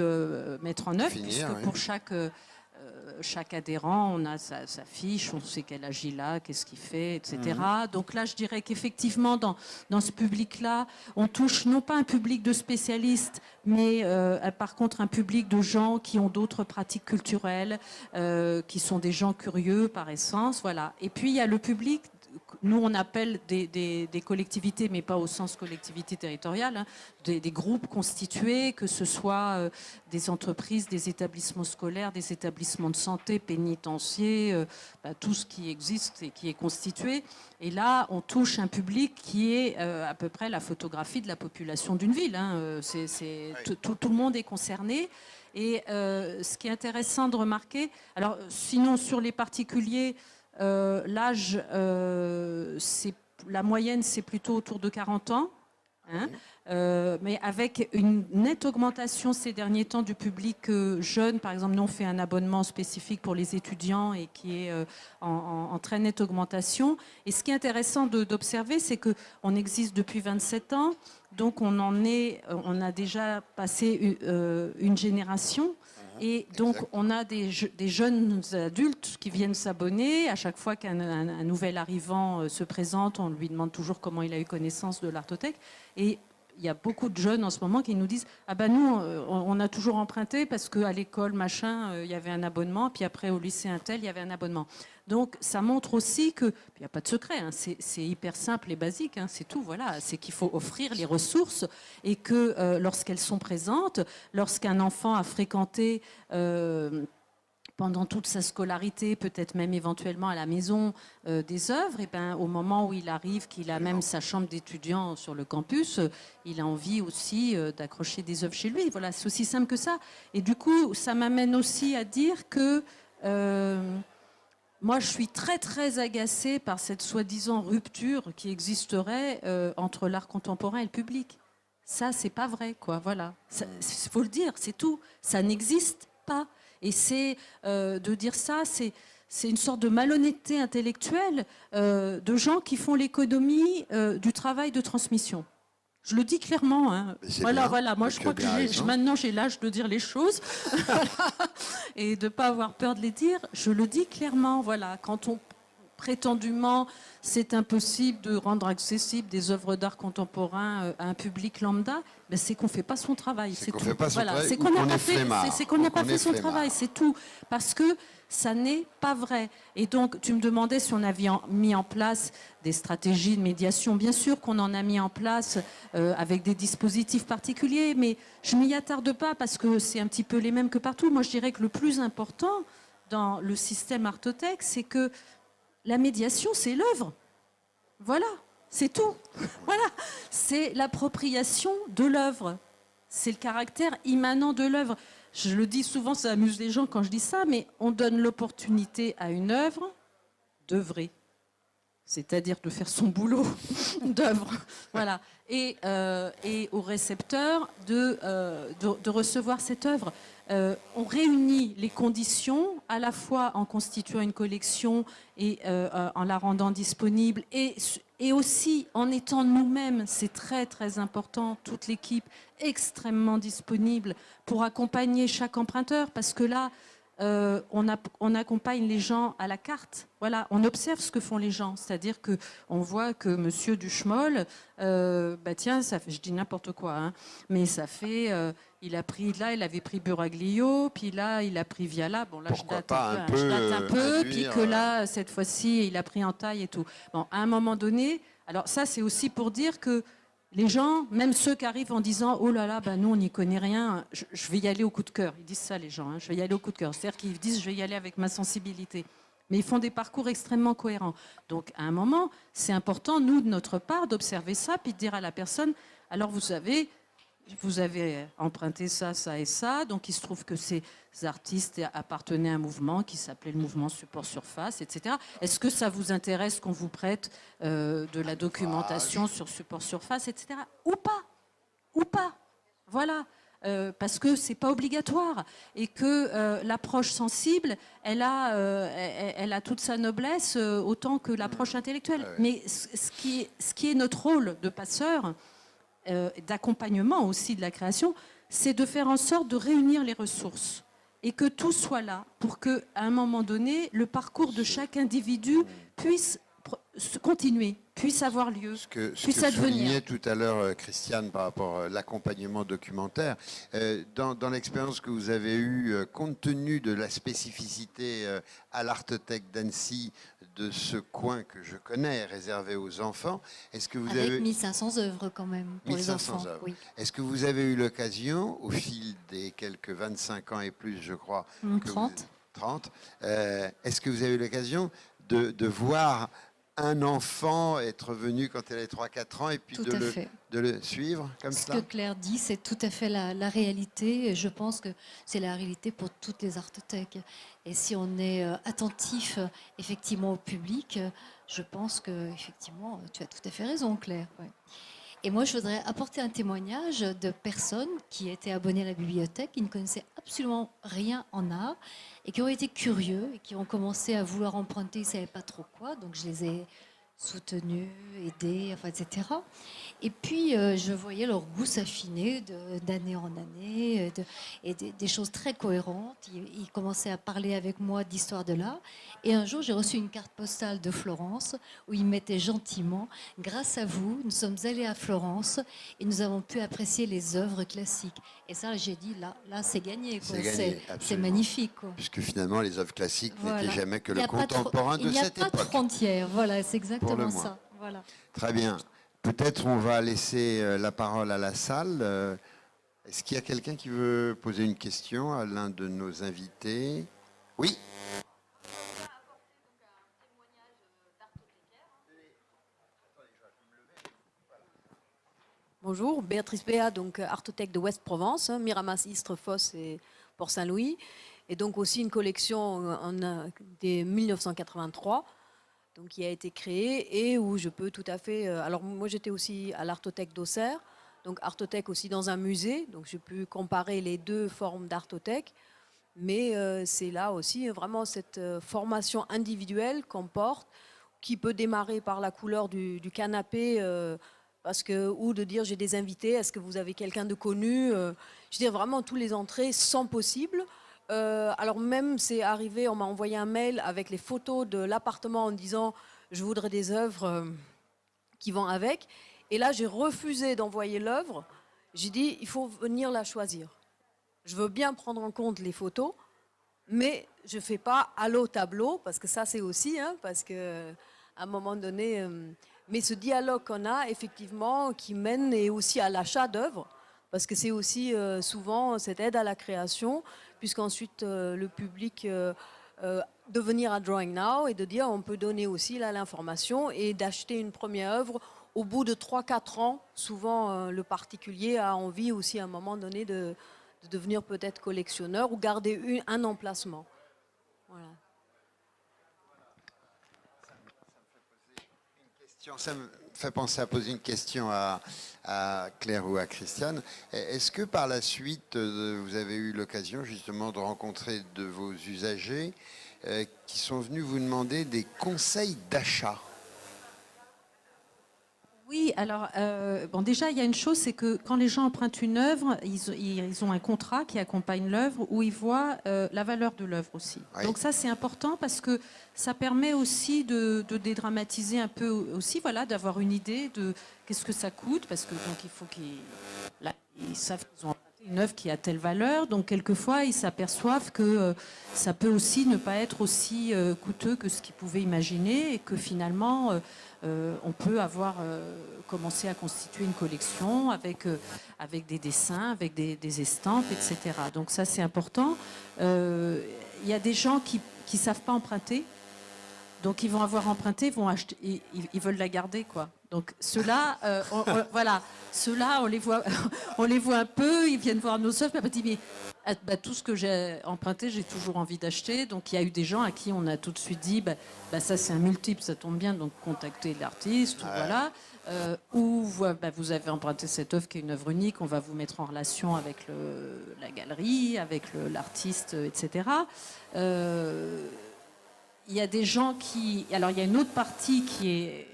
mettre en œuvre, puisque pour chaque chaque adhérent, on a sa fiche, on sait quel âge il a, qu'est-ce qu'il fait, etc. Donc là, je dirais qu'effectivement, dans ce public-là, on touche non pas un public de spécialistes, mais par contre un public de gens qui ont d'autres pratiques culturelles, qui sont des gens curieux par essence. Voilà. Et puis, il y a le public. Nous, on appelle des collectivités, mais pas au sens collectivité territoriale, hein, des groupes constitués, que ce soit des entreprises, des établissements scolaires, des établissements de santé, pénitentiaires, tout ce qui existe et qui est constitué. Et là, on touche un public qui est à peu près la photographie de la population d'une ville. Hein. Tout le monde est concerné. Et ce qui est intéressant de remarquer, alors sinon sur les particuliers, l'âge, la moyenne, c'est plutôt autour de 40 ans. Hein, mais avec une nette augmentation ces derniers temps du public jeune. Par exemple, nous, on fait un abonnement spécifique pour les étudiants et qui est en très nette augmentation. Et ce qui est intéressant d'observer, c'est qu'on existe depuis 27 ans. Donc, on a déjà passé une génération. Et donc, on a des jeunes adultes qui viennent s'abonner. À chaque fois qu'un nouvel arrivant se présente, on lui demande toujours comment il a eu connaissance de l'Artothèque. Et il y a beaucoup de jeunes en ce moment qui nous disent « Ah ben nous, on a toujours emprunté parce qu'à l'école, machin, il y avait un abonnement. Puis après, au lycée Intel, il y avait un abonnement. » Donc, ça montre aussi que, il n'y a pas de secret, hein, c'est hyper simple et basique, hein, c'est tout, voilà. C'est qu'il faut offrir les ressources et que lorsqu'elles sont présentes, lorsqu'un enfant a fréquenté pendant toute sa scolarité, peut-être même éventuellement à la maison, des œuvres, et ben, au moment où il arrive, qu'il a même sa chambre d'étudiant sur le campus, il a envie aussi d'accrocher des œuvres chez lui. Voilà, c'est aussi simple que ça. Et du coup, ça m'amène aussi à dire que moi, je suis très, très agacée par cette soi-disant rupture qui existerait entre l'art contemporain et le public. Ça, c'est pas vrai, quoi. Voilà. Il faut le dire, c'est tout. Ça n'existe pas. Et c'est de dire ça, c'est une sorte de malhonnêteté intellectuelle de gens qui font l'économie du travail de transmission. Je le dis clairement. Hein. Voilà. Moi, je crois que maintenant, j'ai l'âge de dire les choses et de ne pas avoir peur de les dire. Je le dis clairement. Voilà. Quand prétendument, c'est impossible de rendre accessibles des œuvres d'art contemporain à un public lambda, ben c'est qu'on ne fait pas son travail. C'est qu'on ne fait pas son travail. C'est qu'on n'a pas fait son travail, c'est tout. Parce que ça n'est pas vrai. Et donc, tu me demandais si on avait mis en place des stratégies de médiation. Bien sûr qu'on en a mis en place avec des dispositifs particuliers, mais je ne m'y attarde pas parce que c'est un petit peu les mêmes que partout. Moi, je dirais que le plus important dans le système Artothèque, c'est que la médiation, c'est l'œuvre. Voilà, c'est tout. Voilà, c'est l'appropriation de l'œuvre. C'est le caractère immanent de l'œuvre. Je le dis souvent, ça amuse les gens quand je dis ça, mais on donne l'opportunité à une œuvre d'œuvrer. C'est-à-dire de faire son boulot d'œuvre. Voilà. Et au récepteur de recevoir cette œuvre. On réunit les conditions, à la fois en constituant une collection et en la rendant disponible, et aussi en étant nous-mêmes, c'est très très important, toute l'équipe extrêmement disponible pour accompagner chaque emprunteur, parce que là, on accompagne les gens à la carte. Voilà, on observe ce que font les gens. C'est-à-dire qu'on voit que Monsieur Duchemol, tiens, ça fait, je dis n'importe quoi, hein, mais ça fait, il a pris là, il avait pris Buraglio, puis là, il a pris Viala. Bon, là, je date un peu, puis que là, cette fois-ci, il a pris en taille et tout. Bon, à un moment donné, alors ça, c'est aussi pour dire que les gens, même ceux qui arrivent en disant « Oh là là, ben nous, on n'y connaît rien, je vais y aller au coup de cœur ». Ils disent ça, les gens, hein, je vais y aller au coup de cœur. C'est-à-dire qu'ils disent « Je vais y aller avec ma sensibilité ». Mais ils font des parcours extrêmement cohérents. Donc, à un moment, c'est important, nous, de notre part, d'observer ça, puis de dire à la personne « Alors, vous savez, vous avez emprunté ça, ça et ça. Donc, il se trouve que ces artistes appartenaient à un mouvement qui s'appelait le mouvement Support Surface, etc. Est-ce que ça vous intéresse qu'on vous prête de la documentation sur Support Surface, etc. Ou pas. Ou pas. Voilà. Parce que c'est pas obligatoire et que l'approche sensible, elle a toute sa noblesse autant que l'approche intellectuelle. Mais ce qui est notre rôle de passeur, d'accompagnement aussi de la création, c'est de faire en sorte de réunir les ressources et que tout soit là pour qu'à un moment donné, le parcours de chaque individu puisse se continuer, puisse avoir lieu, Ce que puisse advenir. soulignait tout à l'heure Christiane par rapport à l'accompagnement documentaire, dans l'expérience que vous avez eue, compte tenu de la spécificité à l'Artothèque d'Annecy de ce coin que je connais, réservé aux enfants, est-ce que vous Avec avez... 1500 œuvres quand même pour les 1500 enfants. œuvres. Oui. Est-ce que vous avez eu l'occasion, au fil des quelques 25 ans et plus, je crois, que 30. 30, est-ce que vous avez eu l'occasion de voir un enfant être venu quand elle avait 3-4 ans et puis Tout de à fait. le suivre comme Ce cela? que Claire dit, c'est tout à fait la réalité. Et je pense que c'est la réalité pour toutes les artothèques. Et si on est attentif effectivement au public, je pense que effectivement, tu as tout à fait raison, Claire. Ouais. Et moi, je voudrais apporter un témoignage de personnes qui étaient abonnées à la bibliothèque, qui ne connaissaient absolument rien en art et qui ont été curieux et qui ont commencé à vouloir emprunter, ils ne savaient pas trop quoi. Donc, je les ai soutenus, aidés, enfin, etc. Et puis, je voyais leur goût s'affiner d'année en année et des choses très cohérentes. Ils commençaient à parler avec moi d'histoire de l'art. Et un jour, j'ai reçu une carte postale de Florence où ils mettaient gentiment « Grâce à vous, nous sommes allés à Florence et nous avons pu apprécier les œuvres classiques. » Et ça, j'ai dit, là c'est gagné. quoi. C'est gagné, C'est absolument. magnifique. Quoi. Puisque finalement, les œuvres classiques Voilà. n'étaient jamais que Il n'y le a pas contemporain de il n'y a cette pas de époque. frontières. Voilà, c'est Pour le exactement moins. ça. Voilà. Très bien. Peut-être on va laisser la parole à la salle. Est-ce qu'il y a quelqu'un qui veut poser une question à l'un de nos invités? Oui. Bonjour, Béatrice Béat, donc artothèque de Ouest-Provence, Miramas, Istres, Fosse et Port-Saint-Louis. Et donc aussi une collection dès 1983 donc, qui a été créée et où je peux tout à fait... alors moi j'étais aussi à l'artothèque d'Auxerre, donc artothèque aussi dans un musée, donc j'ai pu comparer les deux formes d'artothèque. Mais c'est là aussi vraiment cette formation individuelle qu'on porte, qui peut démarrer par la couleur du canapé, ou de dire j'ai des invités, est-ce que vous avez quelqu'un de connu, je veux dire vraiment tous les entrées sont possibles. Alors même c'est arrivé, on m'a envoyé un mail avec les photos de l'appartement en disant je voudrais des œuvres qui vont avec. Et là j'ai refusé d'envoyer l'œuvre, j'ai dit il faut venir la choisir. Je veux bien prendre en compte les photos, mais je ne fais pas allô tableau, parce que ça c'est aussi, parce qu'à un moment donné... mais ce dialogue qu'on a, effectivement, qui mène et aussi à l'achat d'œuvres, parce que c'est aussi souvent cette aide à la création, puisqu'ensuite le public de venir à Drawing Now et de dire on peut donner aussi là l'information et d'acheter une première œuvre. Au bout de 3-4 ans, souvent le particulier a envie aussi à un moment donné de devenir peut-être collectionneur ou garder un emplacement. Voilà. Ça me fait penser à poser une question à Claire ou à Christiane. Est-ce que par la suite, vous avez eu l'occasion justement de rencontrer de vos usagers qui sont venus vous demander des conseils d'achat? Oui, alors, déjà, il y a une chose, c'est que quand les gens empruntent une œuvre, ils ont un contrat qui accompagne l'œuvre où ils voient la valeur de l'œuvre aussi. Oui. Donc ça, c'est important parce que ça permet aussi de dédramatiser un peu aussi, voilà, d'avoir une idée de qu'est-ce que ça coûte, parce que donc il faut qu'ils savent qu'ils ont emprunté une œuvre qui a telle valeur, donc quelquefois ils s'aperçoivent que ça peut aussi ne pas être aussi coûteux que ce qu'ils pouvaient imaginer et que finalement on peut avoir commencé à constituer une collection avec des dessins, avec des estampes, etc. Donc ça c'est important. Il y a des gens qui ne savent pas emprunter. Donc ils vont avoir emprunté, vont acheter, ils veulent la garder, quoi. Donc ceux-là, voilà, ceux-là, on les voit un peu, ils viennent voir nos œuvres, puis ils disent mais tout ce que j'ai emprunté, j'ai toujours envie d'acheter. Donc il y a eu des gens à qui on a tout de suite dit ça c'est un multiple, ça tombe bien, donc contactez l'artiste, ou voilà. Vous avez emprunté cette œuvre qui est une œuvre unique, on va vous mettre en relation avec la galerie, avec l'artiste, etc. Il y a des gens qui... Alors, il y a une autre partie qui est...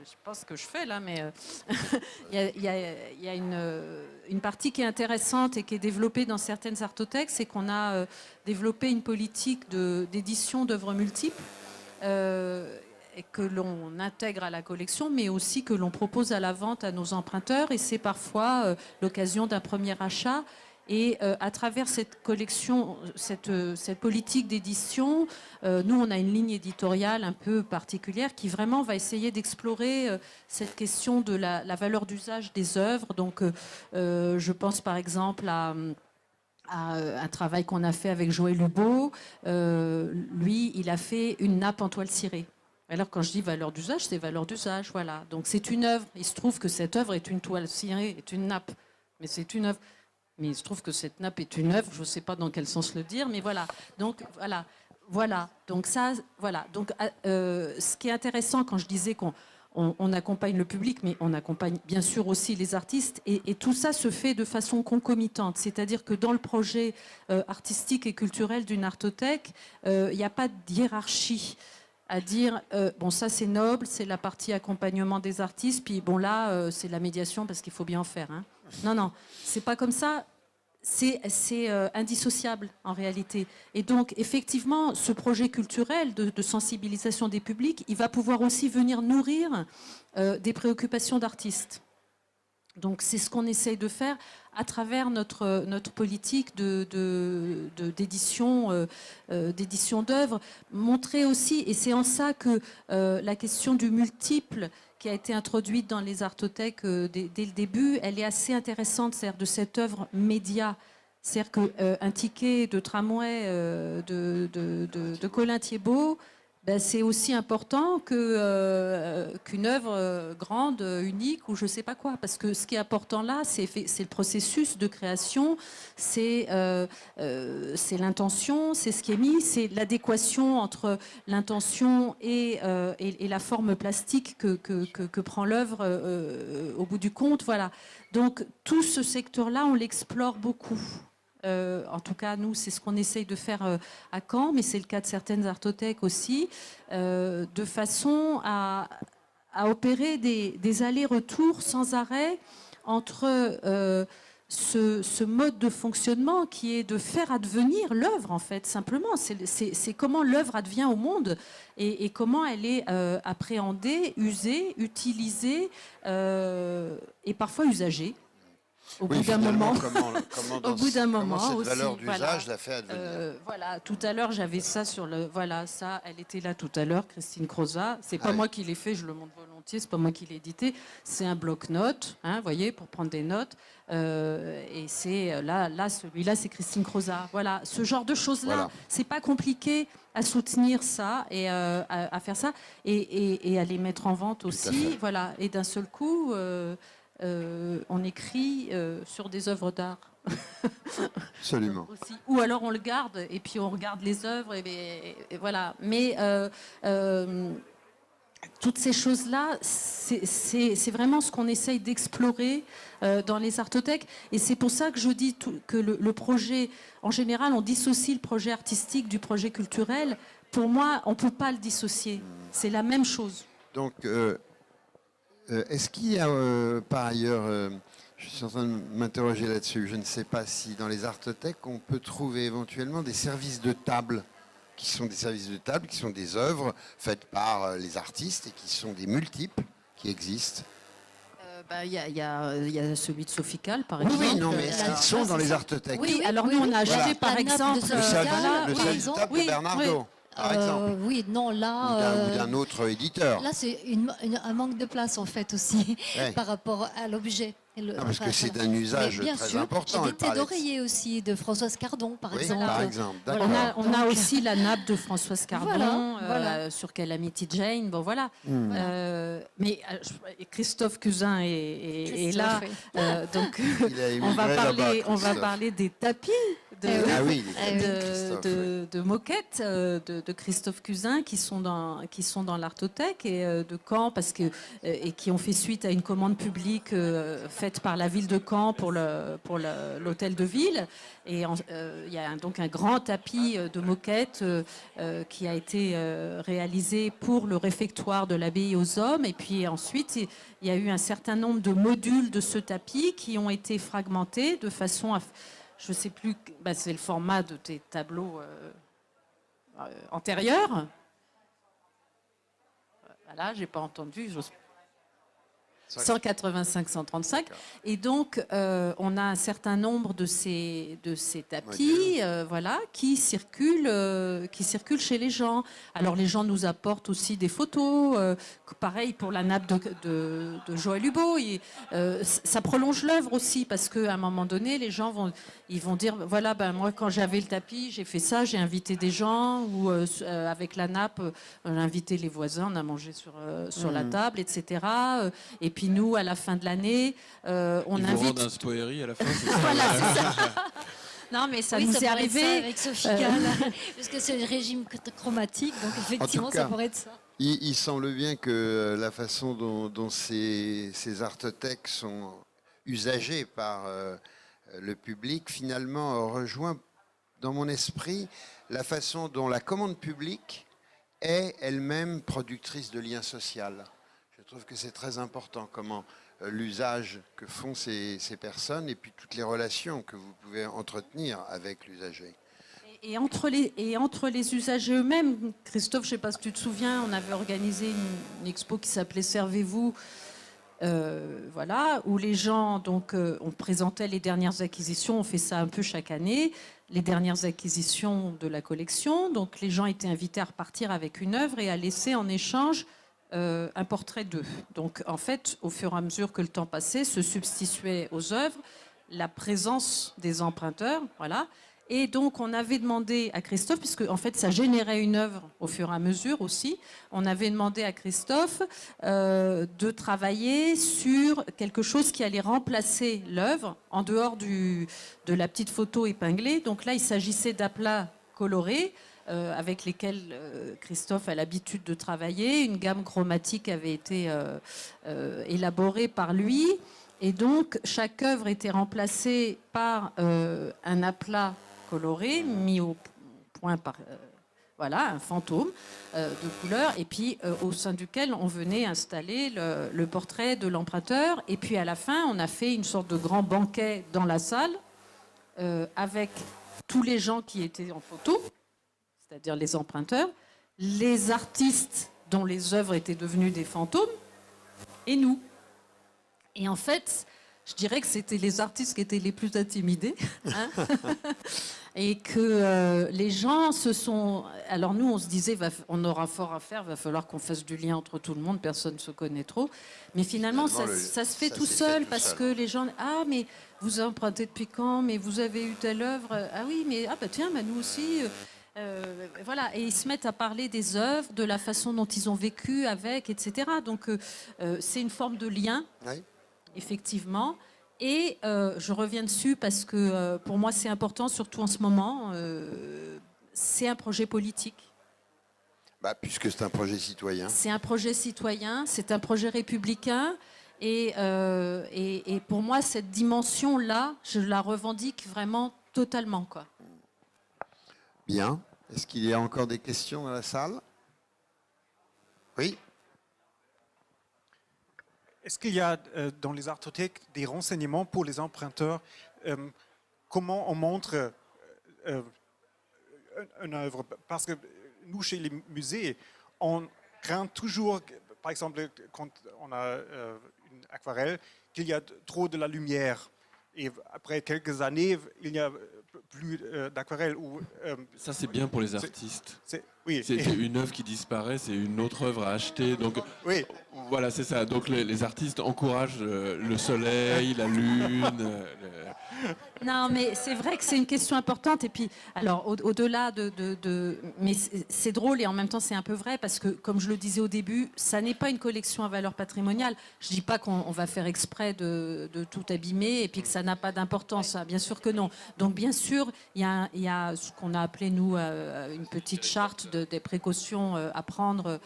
sais pas ce que je fais là, mais il y a une partie qui est intéressante et qui est développée dans certaines artothèques, c'est qu'on a développé une politique d'édition d'œuvres multiples. Et que l'on intègre à la collection, mais aussi que l'on propose à la vente à nos emprunteurs. Et c'est parfois l'occasion d'un premier achat. Et à travers cette collection, cette politique d'édition, nous, on a une ligne éditoriale un peu particulière qui vraiment va essayer d'explorer cette question de la valeur d'usage des œuvres. Donc, je pense par exemple à un travail qu'on a fait avec Joël Hubaut. Lui, il a fait une nappe en toile cirée. Alors, quand je dis valeur d'usage, c'est valeur d'usage, voilà. Donc, c'est une œuvre. Il se trouve que cette œuvre est une toile cirée, est une nappe. Mais c'est une œuvre. Mais il se trouve que cette nappe est une œuvre. Je ne sais pas dans quel sens le dire, mais voilà. Donc, voilà. Donc, ça, voilà. Donc, ce qui est intéressant quand je disais qu'on accompagne le public, mais on accompagne bien sûr aussi les artistes. Et tout ça se fait de façon concomitante. C'est-à-dire que dans le projet artistique et culturel d'une artothèque, il n'y a pas de hiérarchie à dire, bon, ça c'est noble, c'est la partie accompagnement des artistes, puis bon là, c'est la médiation parce qu'il faut bien en faire. Hein. Non, c'est pas comme ça. C'est indissociable en réalité. Et donc, effectivement, ce projet culturel de sensibilisation des publics, il va pouvoir aussi venir nourrir des préoccupations d'artistes. Donc, c'est ce qu'on essaye de faire à travers notre politique d'édition d'œuvres. Montrer aussi, et c'est en ça que la question du multiple qui a été introduite dans les artothèques dès le début, elle est assez intéressante, c'est-à-dire de cette œuvre média. C'est-à-dire qu'un ticket de tramway de Colin Thiébaut, ben, c'est aussi important qu'une œuvre grande, unique ou je ne sais pas quoi. Parce que ce qui est important là, c'est le processus de création, c'est l'intention, c'est ce qui est mis, c'est l'adéquation entre l'intention et la forme plastique que prend l'œuvre au bout du compte. Voilà. Donc tout ce secteur-là, on l'explore beaucoup. En tout cas, nous, c'est ce qu'on essaye de faire à Caen, mais c'est le cas de certaines artothèques aussi, de façon à opérer des allers-retours sans arrêt entre ce mode de fonctionnement qui est de faire advenir l'œuvre, en fait, simplement. C'est comment l'œuvre advient au monde et comment elle est appréhendée, usée, utilisée et parfois usagée. Au bout d'un moment, au bout d'un moment cette aussi, valeur d'usage voilà. l'a fait advenir. Voilà, tout à l'heure j'avais ça sur le, voilà, ça, elle était là tout à l'heure, Christine Crozat. C'est pas Ah oui. moi qui l'ai fait, je le montre volontiers, c'est pas moi qui l'ai édité. C'est un bloc-notes, hein, voyez, pour prendre des notes. Et c'est là, celui-là, c'est Christine Crozat. Voilà, ce genre de choses-là, Voilà. c'est pas compliqué à soutenir ça et à faire ça et à les mettre en vente à aussi. fait. Voilà, et d'un seul coup. On écrit sur des œuvres d'art. Absolument. Aussi. Ou alors on le garde et puis on regarde les œuvres et voilà. Mais toutes ces choses-là, c'est vraiment ce qu'on essaye d'explorer dans les artothèques. Et c'est pour ça que je dis que le projet, en général, on dissocie le projet artistique du projet culturel. Pour moi, on ne peut pas le dissocier. C'est la même chose. Donc, est-ce qu'il y a par ailleurs, je suis en train de m'interroger là-dessus, je ne sais pas si dans les artothèques on peut trouver éventuellement des services de table, qui sont des services de table, qui sont des œuvres faites par les artistes et qui sont des multiples qui existent. Il y a celui de Sophical, par Oui, exemple. oui, non, mais est-ce qu'ils sont dans les artothèques? Oui, alors nous, on a acheté, Voilà. par La nappe exemple, de Le Sophical, service oui, de table oui, de Bernardo, par exemple. Oui, non, Ou là... d'un autre éditeur. Là, c'est un manque de place, en fait, aussi, Ouais. par rapport à l'objet. Parce que c'est d'un usage Mais bien très sûr, important. et des elle parlait têtes de- d'oreiller aussi, de Françoise Cardon, par Oui, exemple. par exemple. Voilà. D'accord. on a aussi la nappe de Françoise Cardon, Voilà. sur Calamity Jane. Bon, voilà. Hmm. Mais Christophe Cousin est là. Christophe, oui. Donc, Il a émigré là-bas, on va Christophe. parler des tapis Ah oui, de moquettes de Christophe Cusin qui sont dans l'Artothèque et de Caen et qui ont fait suite à une commande publique faite par la ville de Caen pour l'hôtel de ville. Et il y a donc un grand tapis de moquettes qui a été réalisé pour le réfectoire de l'abbaye aux hommes. Et puis ensuite, il y a eu un certain nombre de modules de ce tapis qui ont été fragmentés de façon à... Je ne sais plus, c'est le format de tes tableaux antérieurs. Voilà, j'ai pas entendu. 185-135. Et donc, on a un certain nombre de ces tapis voilà, qui circulent chez les gens. Alors, les gens nous apportent aussi des photos. Pareil pour la nappe de Joël Hubaut. Ça prolonge l'œuvre aussi, parce qu'à un moment donné, les gens vont dire, voilà, moi, quand j'avais le tapis, j'ai fait ça, j'ai invité des gens, ou avec la nappe, on a invité les voisins, on a mangé sur la table, etc. Et puis nous, à la fin de l'année, on Ils invite... vous rendent un spoéri à la fin, c'est ça? Voilà, c'est ça. Non, mais ça Oui, nous ça est pourrait être ça arrivé. avec Sophie Gall, parce que c'est le régime chromatique, donc effectivement, cas, ça pourrait être ça. Il semble bien que la façon dont ces artothèques sont usagées par le public, finalement, rejoint dans mon esprit la façon dont la commande publique est elle-même productrice de liens sociaux. Je trouve que c'est très important comment l'usage que font ces personnes et puis toutes les relations que vous pouvez entretenir avec l'usager. Et entre les usagers eux-mêmes, Christophe, je ne sais pas si tu te souviens, on avait organisé une expo qui s'appelait Servez-vous, voilà, où les gens, donc, on présentait les dernières acquisitions, on fait ça un peu chaque année, les dernières acquisitions de la collection. Donc les gens étaient invités à repartir avec une œuvre et à laisser en échange un portrait d'eux. Donc en fait, au fur et à mesure que le temps passait, se substituait aux œuvres la présence des emprunteurs, voilà. Et donc on avait demandé à Christophe, puisque en fait ça générait une œuvre au fur et à mesure aussi, on avait demandé à Christophe de travailler sur quelque chose qui allait remplacer l'œuvre en dehors de la petite photo épinglée. Donc là il s'agissait d'aplats colorés avec lesquels Christophe a l'habitude de travailler. Une gamme chromatique avait été élaborée par lui. Et donc, chaque œuvre était remplacée par un aplat coloré, mis au point par voilà, un fantôme de couleur, et puis au sein duquel on venait installer le portrait de l'emprunteur. Et puis à la fin, on a fait une sorte de grand banquet dans la salle avec tous les gens qui étaient en photo, c'est-à-dire les emprunteurs, les artistes dont les œuvres étaient devenues des fantômes, et nous. Et en fait, je dirais que c'était les artistes qui étaient les plus intimidés. Hein et que les gens se sont... Alors nous, on se disait, on aura fort à faire, va falloir qu'on fasse du lien entre tout le monde, personne ne se connaît trop. Mais finalement, ça se fait tout seul, parce que les gens... Ah, mais vous empruntez depuis quand? Mais vous avez eu telle œuvre? Ah oui, mais tiens, nous aussi... voilà, et ils se mettent à parler des œuvres, de la façon dont ils ont vécu avec, etc. Donc c'est une forme de lien, oui. Effectivement. Et je reviens dessus parce que pour moi c'est important, surtout en ce moment. C'est un projet politique. Puisque c'est un projet citoyen. C'est un projet citoyen, c'est un projet républicain. Et pour moi, cette dimension-là, je la revendique vraiment totalement, quoi. Bien. Est-ce qu'il y a encore des questions dans la salle? Oui. Est-ce qu'il y a dans les artothèques des renseignements pour les emprunteurs? Comment on montre une œuvre? Parce que nous, chez les musées, on craint toujours, par exemple, quand on a une aquarelle, qu'il y a trop de la lumière. Et après quelques années, il n'y a plus d'aquarelle. Ça, c'est bien pour les artistes. Oui, C'est une œuvre qui disparaît, c'est une autre œuvre à acheter. Donc oui. voilà, c'est ça. Donc les artistes encouragent le soleil, la lune. Non, mais c'est vrai que c'est une question importante. Et puis, alors, au-delà mais c'est drôle et en même temps, c'est un peu vrai parce que, comme je le disais au début, ça n'est pas une collection à valeur patrimoniale. Je dis pas qu'on va faire exprès de tout abîmer et puis que ça n'a pas d'importance. Ça, bien sûr que non. Donc, bien sûr, il y a ce qu'on a appelé, nous, une petite charte des précautions à prendre.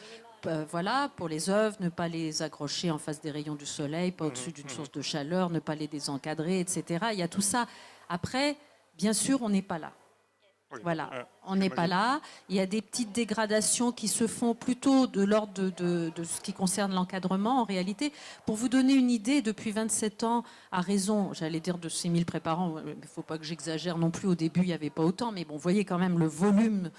Voilà, pour les œuvres, ne pas les accrocher en face des rayons du soleil, pas au-dessus d'une source de chaleur, ne pas les désencadrer, etc. Il y a tout ça. Après, bien sûr, on n'est pas là. Oui. Voilà, on n'est pas là. Il y a des petites dégradations qui se font plutôt de l'ordre de ce qui concerne l'encadrement, en réalité. Pour vous donner une idée, depuis 27 ans, à raison, j'allais dire de 6000 préparants, il ne faut pas que j'exagère non plus, au début, il n'y avait pas autant, mais bon, vous voyez quand même le volume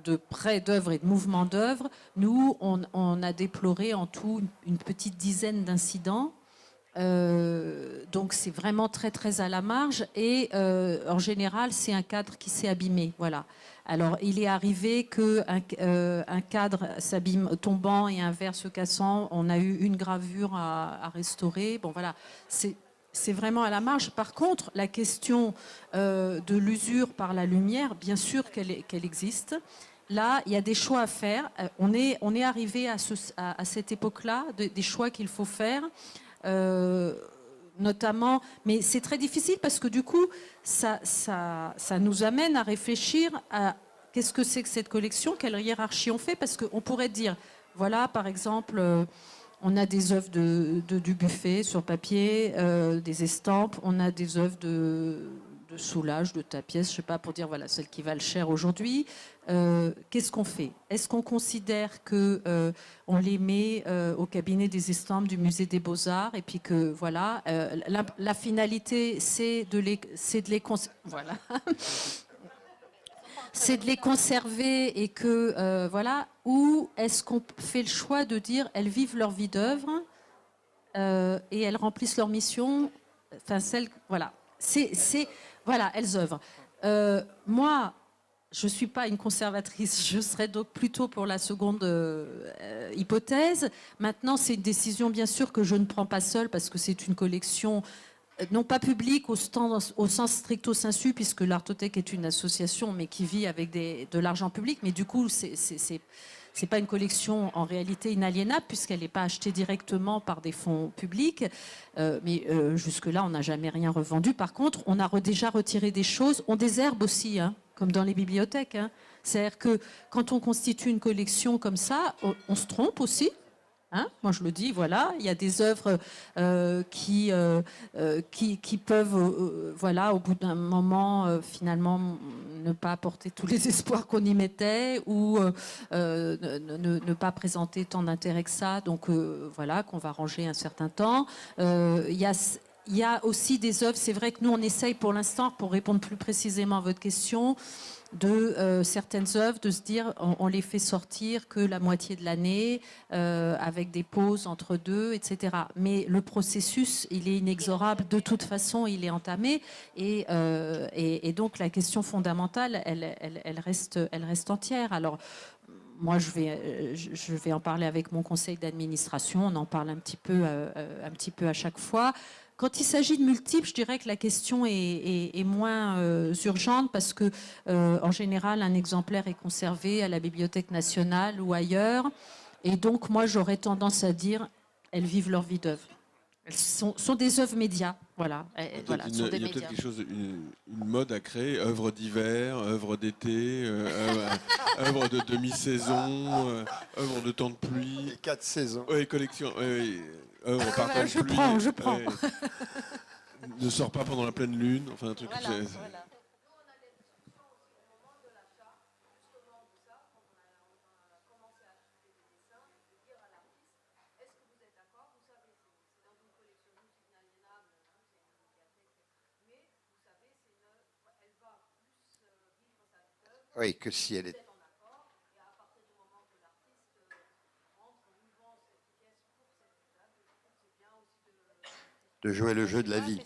de prêts d'œuvres et de mouvements d'œuvres, nous, on a déploré en tout une petite dizaine d'incidents. Donc c'est vraiment très très à la marge et en général c'est un cadre qui s'est abîmé. Voilà. Alors il est arrivé qu'un cadre s'abîme tombant et un verre se cassant. On a eu une gravure à restaurer. Bon voilà, c'est vraiment à la marge. Par contre, la question de l'usure par la lumière, bien sûr qu'elle existe. Là, il y a des choix à faire. On est arrivé à cette époque-là, des choix qu'il faut faire, notamment. Mais c'est très difficile parce que du coup, ça nous amène à réfléchir à qu'est-ce que c'est que cette collection, quelle hiérarchie on fait, parce qu'on pourrait dire, voilà, par exemple, on a des œuvres de Dubuffet sur papier, des estampes, on a des œuvres de Soulages, de Tapiès, je ne sais pas, pour dire voilà celles qui valent cher aujourd'hui. Qu'est-ce qu'on fait? Est-ce qu'on considère que on les met au cabinet des estampes du musée des Beaux-Arts et puis que voilà, la finalité c'est de les voilà. C'est de les conserver et que voilà, ou est-ce qu'on fait le choix de dire elles vivent leur vie d'œuvre et elles remplissent leur mission, enfin celles, voilà, voilà, elles œuvrent. Moi, je ne suis pas une conservatrice, je serais donc plutôt pour la seconde hypothèse. Maintenant, c'est une décision bien sûr que je ne prends pas seule parce que c'est une collection non pas publique au sens stricto sensu, puisque l'Artothèque est une association, mais qui vit avec de l'argent public. Mais du coup, c'est pas une collection en réalité inaliénable, puisqu'elle n'est pas achetée directement par des fonds publics. Mais jusque-là, on n'a jamais rien revendu. Par contre, on a déjà retiré des choses. On désherbe aussi, hein, comme dans les bibliothèques. Hein. C'est-à-dire que quand on constitue une collection comme ça, on se trompe aussi. Hein, moi, je le dis, voilà, il y a des œuvres qui peuvent, voilà, au bout d'un moment, finalement, ne pas apporter tous les espoirs qu'on y mettait ou ne pas présenter tant d'intérêt que ça. Donc, voilà, qu'on va ranger un certain temps. Il y a aussi des œuvres, c'est vrai que nous, on essaye pour l'instant, pour répondre plus précisément à votre question, de certaines œuvres, de se dire on les fait sortir que la moitié de l'année, avec des pauses entre deux, etc. Mais le processus, il est inexorable. De toute façon, il est entamé. Et donc, la question fondamentale, elle reste entière. Alors, moi, je vais en parler avec mon conseil d'administration. On en parle un petit peu à chaque fois. Quand il s'agit de multiples, je dirais que la question est moins urgente parce que, en général, un exemplaire est conservé à la Bibliothèque nationale ou ailleurs. Et donc, moi, j'aurais tendance à dire, elles vivent leur vie d'œuvre. Elles sont des œuvres médias, voilà. Voilà, Il y a peut-être quelque chose, une mode à créer, œuvres d'hiver, œuvres d'été, œuvres de demi-saison, œuvres de temps de pluie. Les 4 saisons. Oui, collection. Œuvres par temps de pluie. Je prends. Ouais. Ne sort pas pendant la pleine lune. Enfin, un truc. Voilà. Oui, que si elle est. De jouer le jeu de la vie.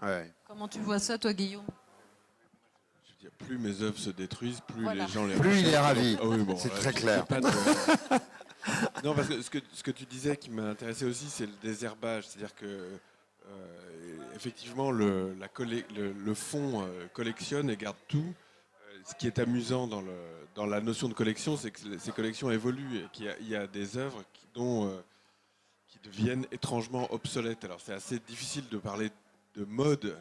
Ouais. Comment tu vois ça, toi, Guillaume? plus mes œuvres se détruisent, plus Voilà. les gens les Plus il est rachètent. ravi. Ah oui, bon, C'est là, très j'ai clair. pas de- Non, parce que ce que tu disais qui m'a intéressé aussi, c'est le désherbage. C'est-à-dire que, effectivement, le fond collectionne et garde tout. Ce qui est amusant dans la notion de collection, c'est que ces collections évoluent et qu'il y a des œuvres qui deviennent étrangement obsolètes. Alors, c'est assez difficile de parler de mode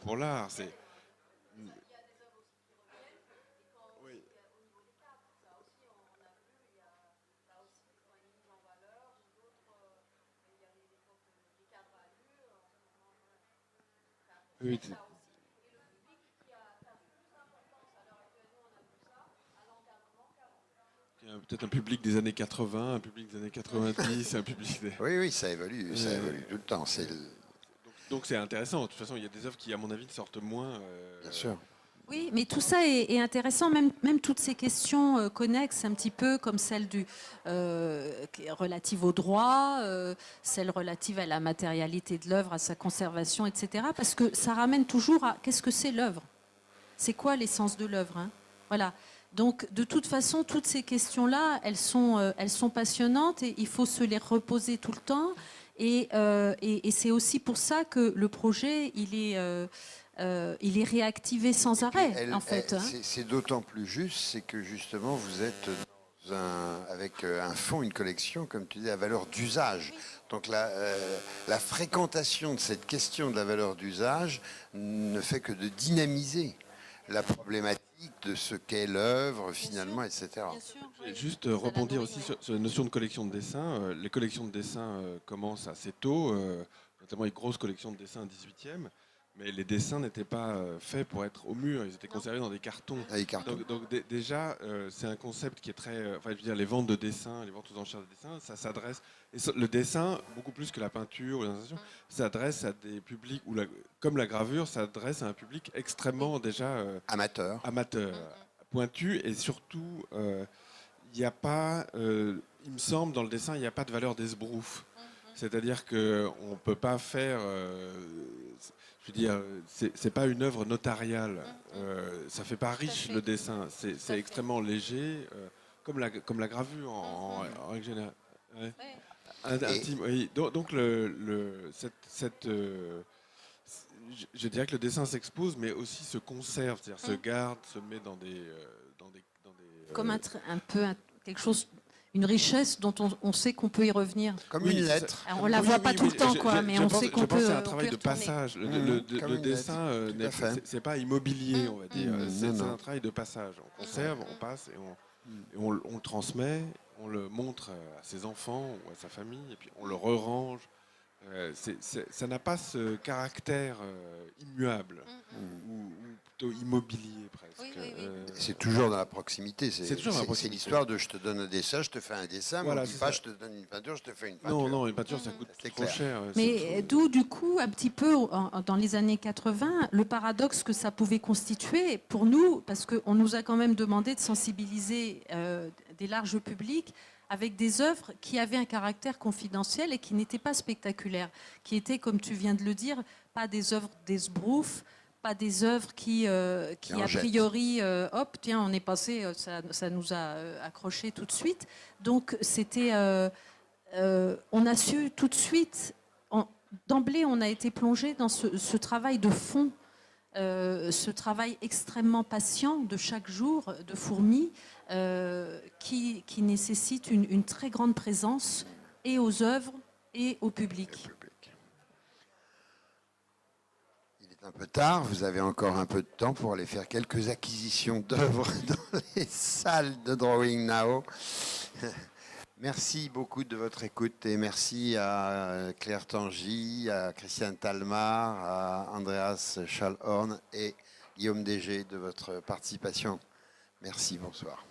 pour l'art. Oui. Oui, il y a peut-être un public des années 80, un public des années 90, un public des... Oui, ça évolue tout le temps. Donc c'est intéressant. De toute façon, il y a des œuvres qui, à mon avis, sortent moins. Bien sûr. Oui, mais tout ça est intéressant, même toutes ces questions connexes, un petit peu comme celle qui est relative au droit, celle relative à la matérialité de l'œuvre, à sa conservation, etc. Parce que ça ramène toujours à qu'est-ce que c'est l'œuvre? C'est quoi l'essence de l'œuvre, hein? Voilà. Donc, de toute façon, toutes ces questions-là, elles sont passionnantes et il faut se les reposer tout le temps. Et c'est aussi pour ça que le projet, il est réactivé sans arrêt, en fait. Hein. C'est d'autant plus juste, c'est que justement, vous êtes avec un fonds, une collection, comme tu dis, à valeur d'usage. Donc la fréquentation de cette question de la valeur d'usage ne fait que de dynamiser la problématique de ce qu'est l'œuvre, finalement, etc. Je vais juste rebondir aussi sur la notion de collection de dessins. Les collections de dessins commencent assez tôt, notamment les grosses collections de dessins 18e. Mais les dessins n'étaient pas faits pour être au mur, ils étaient conservés dans des cartons. Donc déjà, c'est un concept qui est très... enfin, je veux dire, les ventes de dessins, les ventes aux enchères de dessins, ça s'adresse... Le dessin, beaucoup plus que la peinture ou l'illustration, s'adresse à des publics, comme la gravure, s'adresse à un public extrêmement déjà... Amateur, pointu, et surtout, il n'y a pas... il me semble, dans le dessin, il n'y a pas de valeur d'esbrouf. C'est-à-dire qu'on ne peut pas faire... je veux dire, c'est pas une œuvre notariale. Ça fait pas riche le dessin. C'est extrêmement léger, comme la gravure en règle générale. Ouais. Intime, oui. Donc je dirais que le dessin s'expose, mais aussi se conserve, c'est-à-dire se garde, se met dans des comme un peu quelque chose. Une richesse dont on sait qu'on peut y revenir. comme une lettre. Alors, on la voit pas tout le temps, quoi, mais on sait qu'on peut. C'est un travail de passage. Le dessin, c'est pas immobilier, on va dire. C'est un travail de passage. On conserve, on passe et on le transmet, on le montre à ses enfants ou à sa famille, et puis on le re-range. Ça n'a pas ce caractère immuable ou plutôt immobilier presque. C'est toujours dans la proximité. C'est toujours dans la proximité. C'est l'histoire de je te donne un dessin, je te fais un dessin, Voilà, mais on dit pas je te donne une peinture, je te fais une Non, peinture. non, une peinture ça coûte C'est trop clair. cher. Mais d'où, du coup, un petit peu, dans les années 80, le paradoxe que ça pouvait constituer pour nous, parce qu'on nous a quand même demandé de sensibiliser des larges publics avec des œuvres qui avaient un caractère confidentiel et qui n'étaient pas spectaculaires, qui étaient, comme tu viens de le dire, pas des œuvres d'esbrouf, pas des œuvres qui a priori, hop, tiens, on est passé, ça nous a accroché tout de suite. Donc, c'était... on a su tout de suite, d'emblée, on a été plongé dans ce travail de fond, ce travail extrêmement patient de chaque jour, de fourmi, qui nécessite une très grande présence et aux œuvres et au public. Il est un peu tard, vous avez encore un peu de temps pour aller faire quelques acquisitions d'œuvres dans les salles de Drawing Now. Merci beaucoup de votre écoute et merci à Claire Tangy, à Christiane Talmar, à Andreas Schallhorn et Guillaume Dégé de votre participation. Merci, bonsoir.